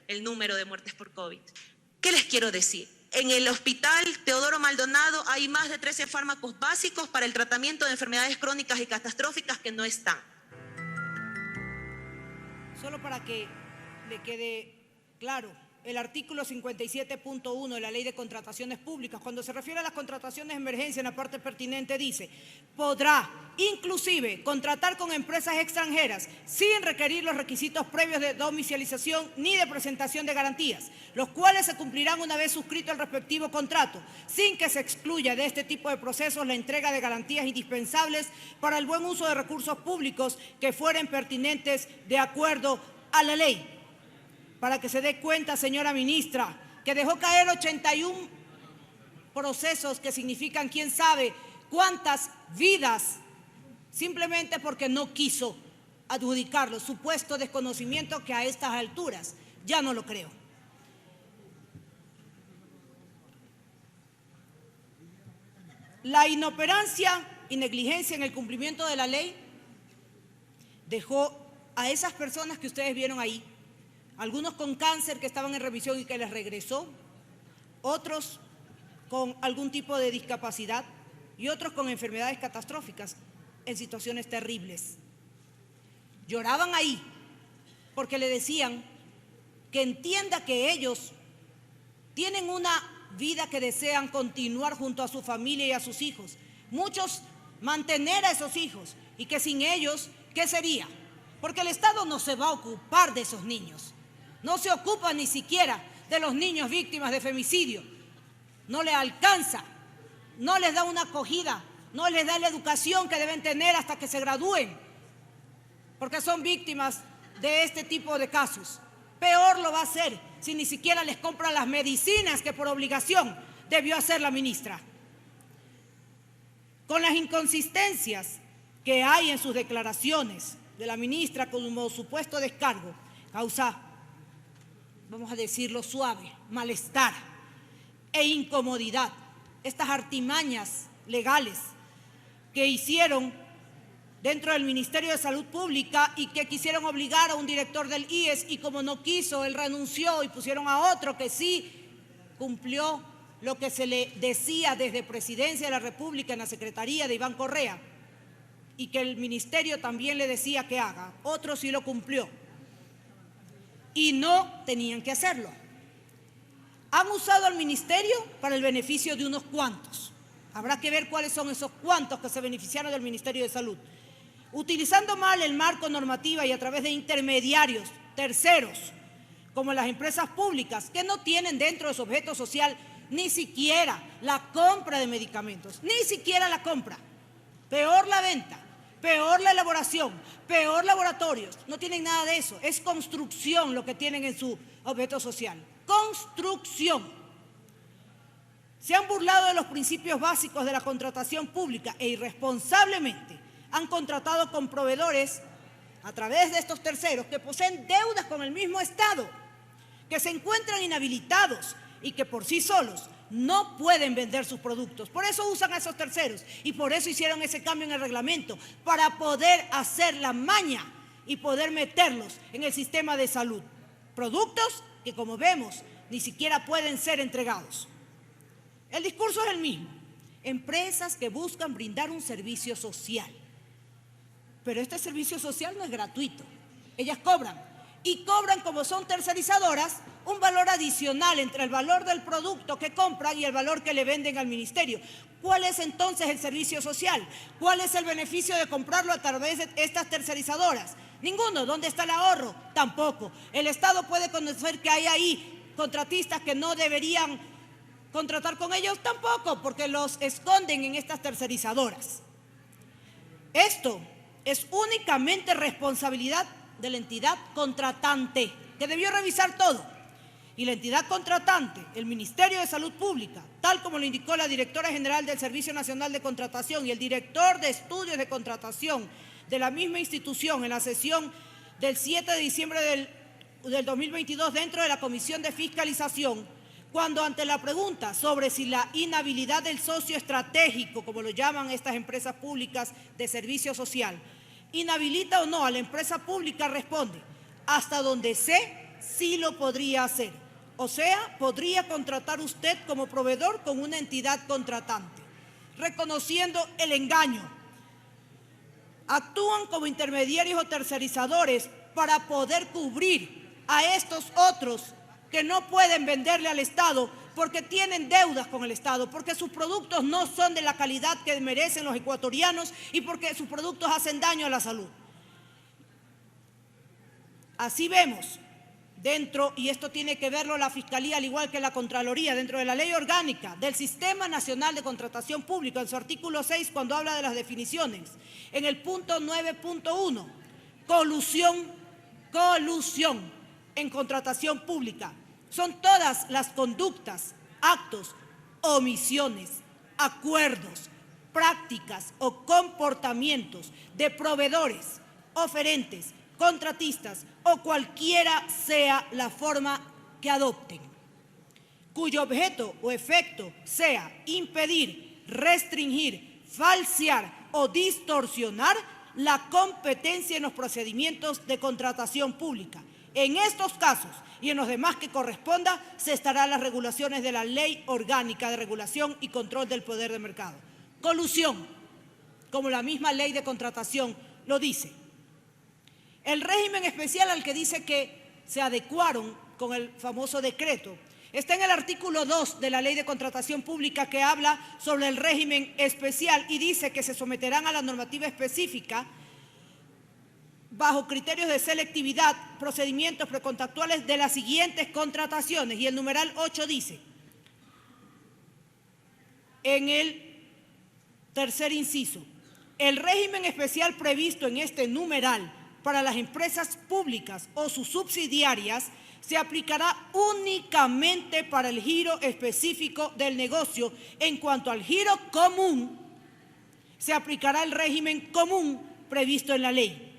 el número de muertes por COVID. ¿Qué les quiero decir? En el Hospital Teodoro Maldonado hay más de 13 fármacos básicos para el tratamiento de enfermedades crónicas y catastróficas que no están. Solo para que le quede claro, el artículo 57.1 de la Ley de Contrataciones Públicas, cuando se refiere a las contrataciones de emergencia, en la parte pertinente dice, podrá inclusive contratar con empresas extranjeras sin requerir los requisitos previos de domiciliación ni de presentación de garantías, los cuales se cumplirán una vez suscrito el respectivo contrato, sin que se excluya de este tipo de procesos la entrega de garantías indispensables para el buen uso de recursos públicos que fueren pertinentes de acuerdo a la ley. Para que se dé cuenta, señora ministra, que dejó caer 81 procesos que significan quién sabe cuántas vidas, simplemente porque no quiso adjudicarlo. Supuesto desconocimiento que a estas alturas ya no lo creo. La inoperancia y negligencia en el cumplimiento de la ley dejó a esas personas que ustedes vieron ahí, algunos con cáncer que estaban en revisión y que les regresó, otros con algún tipo de discapacidad y otros con enfermedades catastróficas en situaciones terribles. Lloraban ahí porque le decían que entienda que ellos tienen una vida que desean continuar junto a su familia y a sus hijos. Muchos mantener a esos hijos y que sin ellos, ¿qué sería? Porque el Estado no se va a ocupar de esos niños. No se ocupa ni siquiera de los niños víctimas de femicidio. No les alcanza, no les da una acogida, no les da la educación que deben tener hasta que se gradúen, porque son víctimas de este tipo de casos. Peor lo va a hacer si ni siquiera les compran las medicinas que por obligación debió hacer la ministra. Con las inconsistencias que hay en sus declaraciones de la ministra como supuesto descargo, causa, vamos a decirlo suave, malestar e incomodidad. Estas artimañas legales que hicieron dentro del Ministerio de Salud Pública y que quisieron obligar a un director del IES y como no quiso, él renunció y pusieron a otro que sí cumplió lo que se le decía desde Presidencia de la República en la Secretaría de Iván Correa y que el Ministerio también le decía que haga. Otro sí lo cumplió y no tenían que hacerlo. Han usado al Ministerio para el beneficio de unos cuantos. Habrá que ver cuáles son esos cuantos que se beneficiaron del Ministerio de Salud. Utilizando mal el marco normativo y a través de intermediarios, terceros, como las empresas públicas, que no tienen dentro de su objeto social ni siquiera la compra de medicamentos, ni siquiera la compra. Peor la venta, peor la elaboración, peor laboratorios. No tienen nada de eso. Es construcción lo que tienen en su objeto social. Construcción. Se han burlado de los principios básicos de la contratación pública e irresponsablemente han contratado con proveedores a través de estos terceros que poseen deudas con el mismo Estado, que se encuentran inhabilitados y que por sí solos no pueden vender sus productos. Por eso usan a esos terceros y por eso hicieron ese cambio en el reglamento, para poder hacer la maña y poder meterlos en el sistema de salud. Productos que, como vemos, ni siquiera pueden ser entregados. El discurso es el mismo. Empresas que buscan brindar un servicio social. Pero este servicio social no es gratuito. Ellas cobran. Y cobran, como son tercerizadoras, un valor adicional entre el valor del producto que compran y el valor que le venden al ministerio. ¿Cuál es entonces el servicio social? ¿Cuál es el beneficio de comprarlo a través de estas tercerizadoras? Ninguno. ¿Dónde está el ahorro? Tampoco. El Estado puede conocer que hay ahí contratistas que no deberían contratar con ellos, tampoco, porque los esconden en estas tercerizadoras. Esto es únicamente responsabilidad de la entidad contratante, que debió revisar todo. Y la entidad contratante, el Ministerio de Salud Pública, tal como lo indicó la directora general del Servicio Nacional de Contratación y el director de estudios de contratación de la misma institución en la sesión del 7 de diciembre del 2022 dentro de la Comisión de Fiscalización, cuando ante la pregunta sobre si la inhabilidad del socio estratégico, como lo llaman estas empresas públicas de servicio social, inhabilita o no a la empresa pública, responde: hasta donde sé, sí lo podría hacer. O sea, podría contratar usted como proveedor con una entidad contratante, reconociendo el engaño. Actúan como intermediarios o tercerizadores para poder cubrir a estos otros que no pueden venderle al Estado porque tienen deudas con el Estado, porque sus productos no son de la calidad que merecen los ecuatorianos y porque sus productos hacen daño a la salud. Así vemos dentro, y esto tiene que verlo la Fiscalía al igual que la Contraloría, dentro de la Ley Orgánica del Sistema Nacional de Contratación Pública, en su artículo 6, cuando habla de las definiciones, en el punto 9.1, colusión en contratación pública. Son todas las conductas, actos, omisiones, acuerdos, prácticas o comportamientos de proveedores, oferentes, contratistas o cualquiera sea la forma que adopten, cuyo objeto o efecto sea impedir, restringir, falsear o distorsionar la competencia en los procedimientos de contratación pública. En estos casos y en los demás que corresponda, se estarán las regulaciones de la Ley Orgánica de Regulación y Control del Poder de Mercado. Colusión, como la misma Ley de Contratación lo dice. El régimen especial al que dice que se adecuaron con el famoso decreto está en el artículo 2 de la Ley de Contratación Pública, que habla sobre el régimen especial y dice que se someterán a la normativa específica bajo criterios de selectividad, procedimientos precontractuales de las siguientes contrataciones. Y el numeral 8 dice, en el tercer inciso, el régimen especial previsto en este numeral para las empresas públicas o sus subsidiarias se aplicará únicamente para el giro específico del negocio. En cuanto al giro común, se aplicará el régimen común previsto en la ley.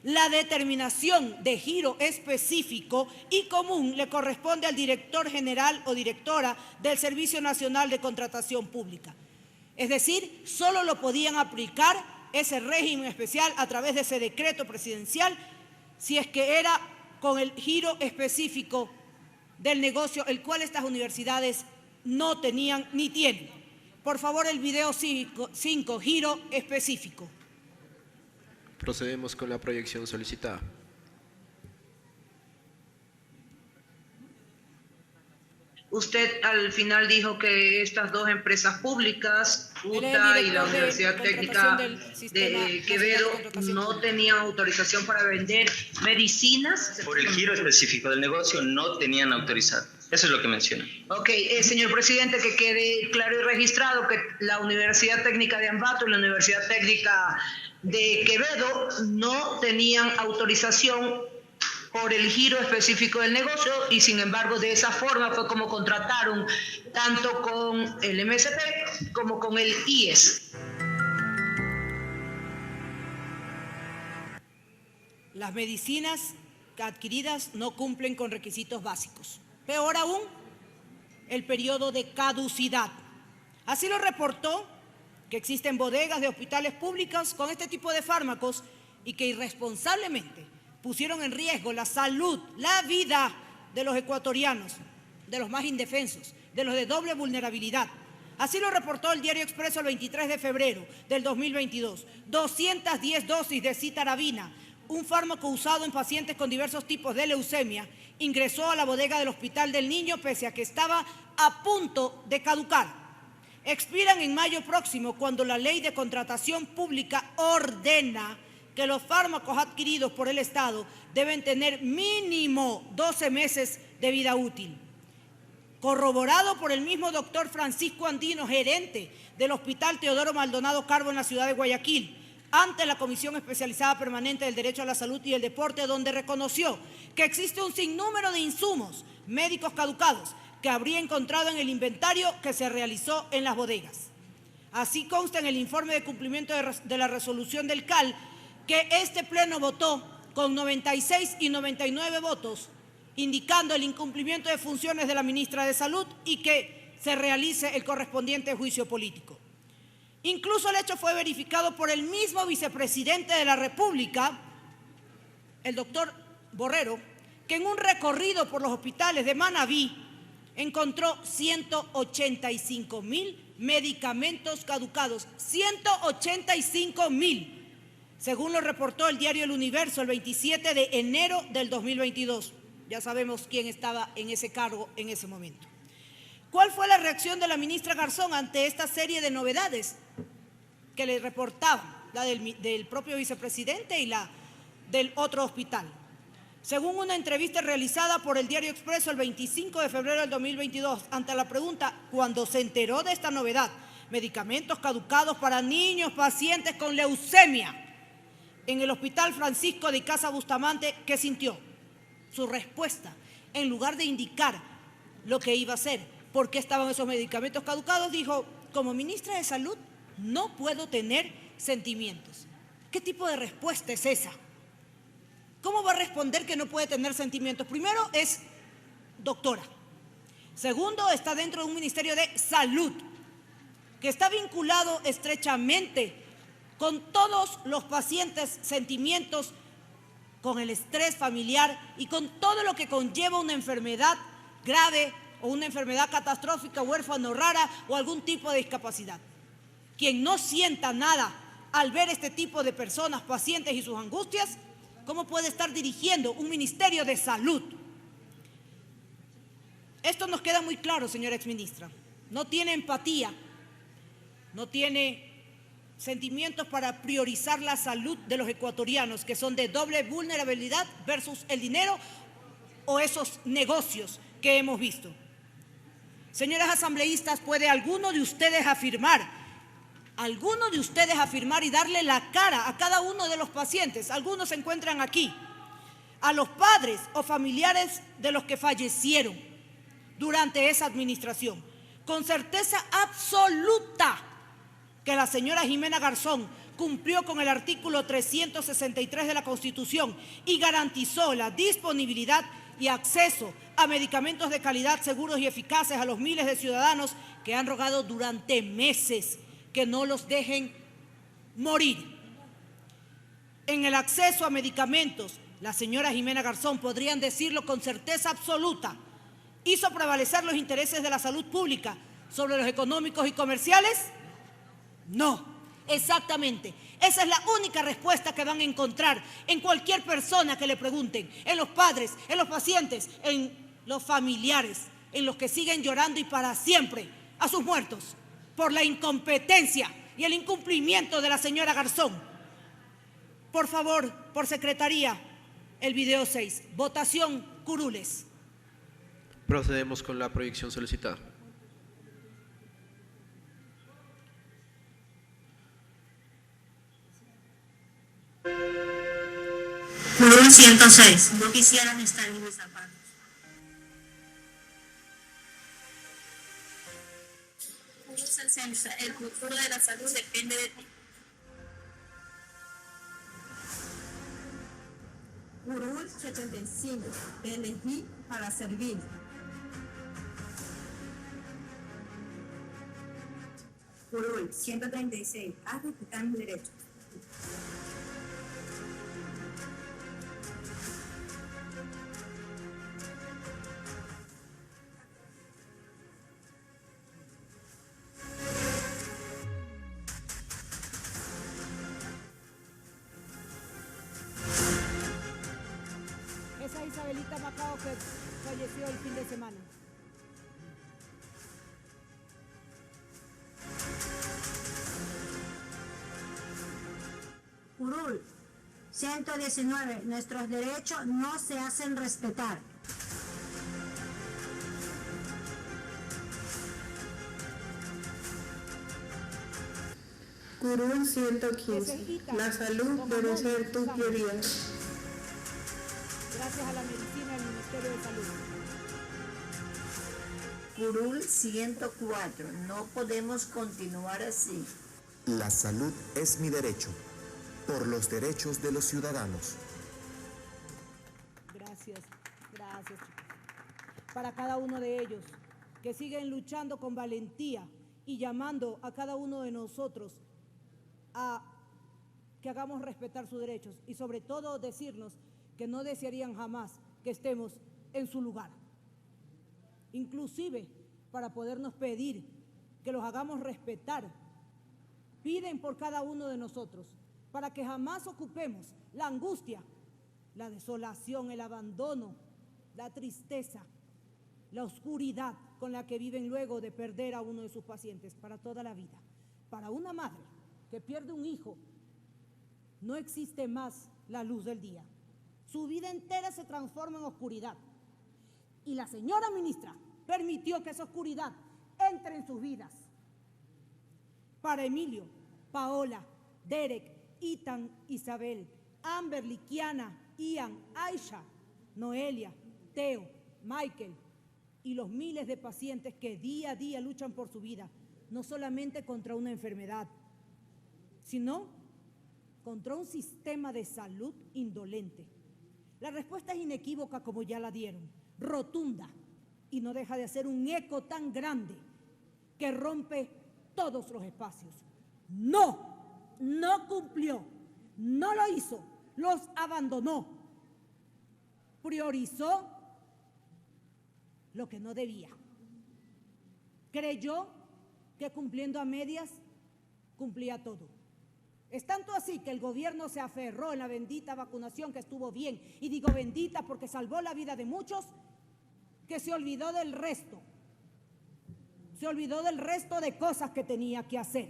La determinación de giro específico y común le corresponde al director general o directora del Servicio Nacional de Contratación Pública. Es decir, solo lo podían aplicar ese régimen especial a través de ese decreto presidencial si es que era con el giro específico del negocio, el cual estas universidades no tenían ni tienen. Por favor, el video 5, giro específico. Procedemos con la proyección solicitada. Usted al final dijo que estas dos empresas públicas, UTA y la Universidad Técnica de Quevedo, no tenían autorización para vender medicinas. Por el giro específico del negocio no tenían autorizado. Eso es lo que menciona. Ok, señor presidente, que quede claro y registrado que la Universidad Técnica de Ambato y la Universidad Técnica de Quevedo no tenían autorización por el giro específico del negocio y sin embargo de esa forma fue como contrataron tanto con el MSP como con el IES. Las medicinas adquiridas no cumplen con requisitos básicos. Peor aún, el periodo de caducidad. Así lo reportó que existen bodegas de hospitales públicos con este tipo de fármacos y que irresponsablemente pusieron en riesgo la salud, la vida de los ecuatorianos, de los más indefensos, de los de doble vulnerabilidad. Así lo reportó el Diario Expreso el 23 de febrero del 2022. 210 dosis de citarabina, un fármaco usado en pacientes con diversos tipos de leucemia, ingresó a la bodega del Hospital del Niño pese a que estaba a punto de caducar. Expiran en mayo próximo cuando la Ley de Contratación Pública ordena que los fármacos adquiridos por el Estado deben tener mínimo 12 meses de vida útil. Corroborado por el mismo doctor Francisco Andino, gerente del Hospital Teodoro Maldonado Carbo en la ciudad de Guayaquil, ante la Comisión Especializada Permanente del Derecho a la Salud y el Deporte, donde reconoció que existe un sinnúmero de insumos médicos caducados que habría encontrado en el inventario que se realizó en las bodegas. Así consta en el informe de cumplimiento de la resolución del CAL que este pleno votó con 96 y 99 votos, indicando el incumplimiento de funciones de la ministra de Salud y que se realice el correspondiente juicio político. Incluso el hecho fue verificado por el mismo vicepresidente de la República, el doctor Borrero, que en un recorrido por los hospitales de Manabí encontró 185.000 medicamentos caducados, 185.000. Según lo reportó el diario El Universo el 27 de enero del 2022. Ya sabemos quién estaba en ese cargo en ese momento. ¿Cuál fue la reacción de la ministra Garzón ante esta serie de novedades que le reportaban? La del propio vicepresidente y la del otro hospital. Según una entrevista realizada por el Diario Expreso el 25 de febrero del 2022, ante la pregunta, cuando se enteró de esta novedad, medicamentos caducados para niños pacientes con leucemia, en el Hospital Francisco de Icaza Bustamante, ¿qué sintió? Su respuesta, en lugar de indicar lo que iba a hacer, por qué estaban esos medicamentos caducados, dijo, como ministra de Salud no puedo tener sentimientos. ¿Qué tipo de respuesta es esa? ¿Cómo va a responder que no puede tener sentimientos? Primero, es doctora. Segundo, está dentro de un Ministerio de Salud, que está vinculado estrechamente con todos los pacientes, sentimientos, con el estrés familiar y con todo lo que conlleva una enfermedad grave o una enfermedad catastrófica, huérfana o rara o algún tipo de discapacidad. Quien no sienta nada al ver este tipo de personas, pacientes y sus angustias, ¿cómo puede estar dirigiendo un Ministerio de Salud? Esto nos queda muy claro, señora exministra. No tiene empatía, no tiene sentimientos para priorizar la salud de los ecuatorianos, que son de doble vulnerabilidad versus el dinero o esos negocios que hemos visto. Señoras asambleístas, ¿puede alguno de ustedes afirmar y darle la cara a cada uno de los pacientes? Algunos se encuentran aquí, a los padres o familiares de los que fallecieron durante esa administración, con certeza absoluta que la señora Jimena Garzón cumplió con el artículo 363 de la Constitución y garantizó la disponibilidad y acceso a medicamentos de calidad, seguros y eficaces a los miles de ciudadanos que han rogado durante meses que no los dejen morir. en el acceso a medicamentos, la señora Jimena Garzón, podrían decirlo con certeza absoluta, hizo prevalecer los intereses de la salud pública sobre los económicos y comerciales? No, exactamente. Esa es la única respuesta que van a encontrar en cualquier persona que le pregunten, en los padres, en los pacientes, en los familiares, en los que siguen llorando y para siempre a sus muertos por la incompetencia y el incumplimiento de la señora Garzón. Por favor, por secretaría, el video 6. Votación curules. Procedemos con la proyección solicitada. Curul 106. No quisieran estar en mis zapatos. Curul 60. El futuro de la salud depende de ti. Curul 75. Te elegí para servir. Curul 136. Haz respetar mis derechos. Esa Isabelita Macao que falleció el fin de semana. Curul 119. Nuestros derechos no se hacen respetar. Curul 115. La salud debe ser tu prioridad. Gracias a la medicina del Ministerio de Salud. Curul 104. No podemos continuar así. La salud es mi derecho, por los derechos de los ciudadanos. Gracias, gracias. Para cada uno de ellos, que siguen luchando con valentía y llamando a cada uno de nosotros a que hagamos respetar sus derechos y sobre todo decirnos que no desearían jamás que estemos en su lugar. Inclusive para podernos pedir que los hagamos respetar, piden por cada uno de nosotros, para que jamás ocupemos la angustia, la desolación, el abandono, la tristeza, la oscuridad con la que viven luego de perder a uno de sus pacientes para toda la vida. Para una madre que pierde un hijo, no existe más la luz del día. Su vida entera se transforma en oscuridad. Y la señora ministra permitió que esa oscuridad entre en sus vidas. Para Emilio, Paola, Derek, Ethan, Isabel, Amberly, Kiana, Ian, Aisha, Noelia, Teo, Michael y los miles de pacientes que día a día luchan por su vida, no solamente contra una enfermedad, sino contra un sistema de salud indolente. La respuesta es inequívoca, como ya la dieron, rotunda, y no deja de hacer un eco tan grande que rompe todos los espacios. No cumplió, no lo hizo, los abandonó, priorizó lo que no debía. Creyó que cumpliendo a medias cumplía todo. Es tanto así que el gobierno se aferró en la bendita vacunación, que estuvo bien, y digo bendita porque salvó la vida de muchos, que se olvidó del resto. Se olvidó del resto de cosas que tenía que hacer.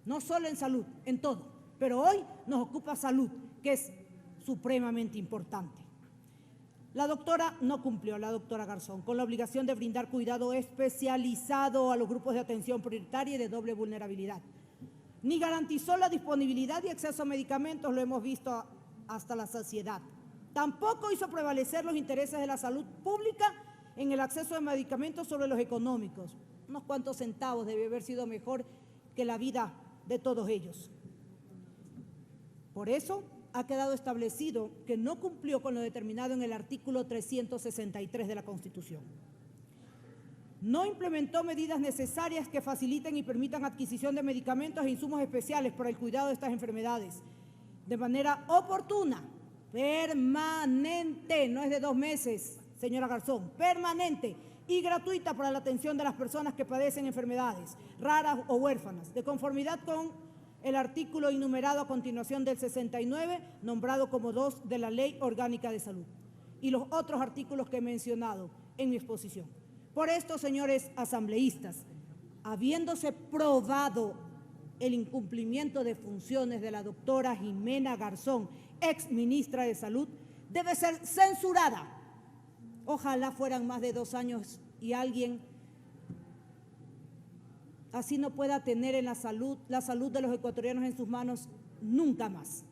No solo en salud, en todo. Pero hoy nos ocupa salud, que es supremamente importante. La doctora no cumplió, la doctora Garzón, con la obligación de brindar cuidado especializado a los grupos de atención prioritaria y de doble vulnerabilidad. Ni garantizó la disponibilidad y acceso a medicamentos, lo hemos visto hasta la saciedad. Tampoco hizo prevalecer los intereses de la salud pública en el acceso a medicamentos sobre los económicos. Unos cuantos centavos debe haber sido mejor que la vida de todos ellos. Por eso ha quedado establecido que no cumplió con lo determinado en el artículo 363 de la Constitución. No implementó medidas necesarias que faciliten y permitan adquisición de medicamentos e insumos especiales para el cuidado de estas enfermedades. de manera oportuna, permanente, no es de 2 meses, señora Garzón, permanente y gratuita para la atención de las personas que padecen enfermedades raras o huérfanas, de conformidad con el artículo enumerado a continuación del 69, nombrado como 2 de la Ley Orgánica de Salud, y los otros artículos que he mencionado en mi exposición. Por esto, señores asambleístas, habiéndose probado el incumplimiento de funciones de la doctora Jimena Garzón, ex ministra de Salud, debe ser censurada. Ojalá fueran más de 2 años y alguien así no pueda tener en la salud de los ecuatorianos en sus manos nunca más.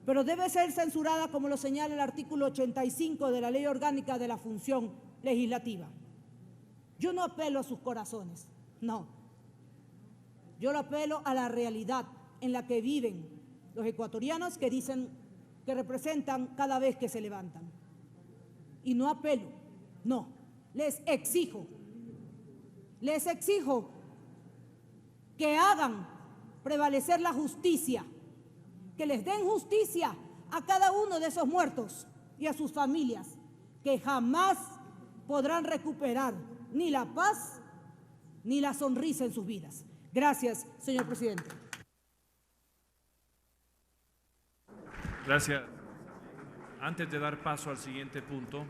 Pero debe ser censurada como lo señala el artículo 85 de la Ley Orgánica de la Función Legislativa. Yo no apelo a sus corazones, no. Yo lo apelo a la realidad en la que viven los ecuatorianos que dicen que representan cada vez que se levantan. Y no apelo, no, les exijo que hagan prevalecer la justicia, que les den justicia a cada uno de esos muertos y a sus familias, que jamás podrán recuperar ni la paz ni la sonrisa en sus vidas. Gracias, señor presidente. Gracias. Antes de dar paso al siguiente punto,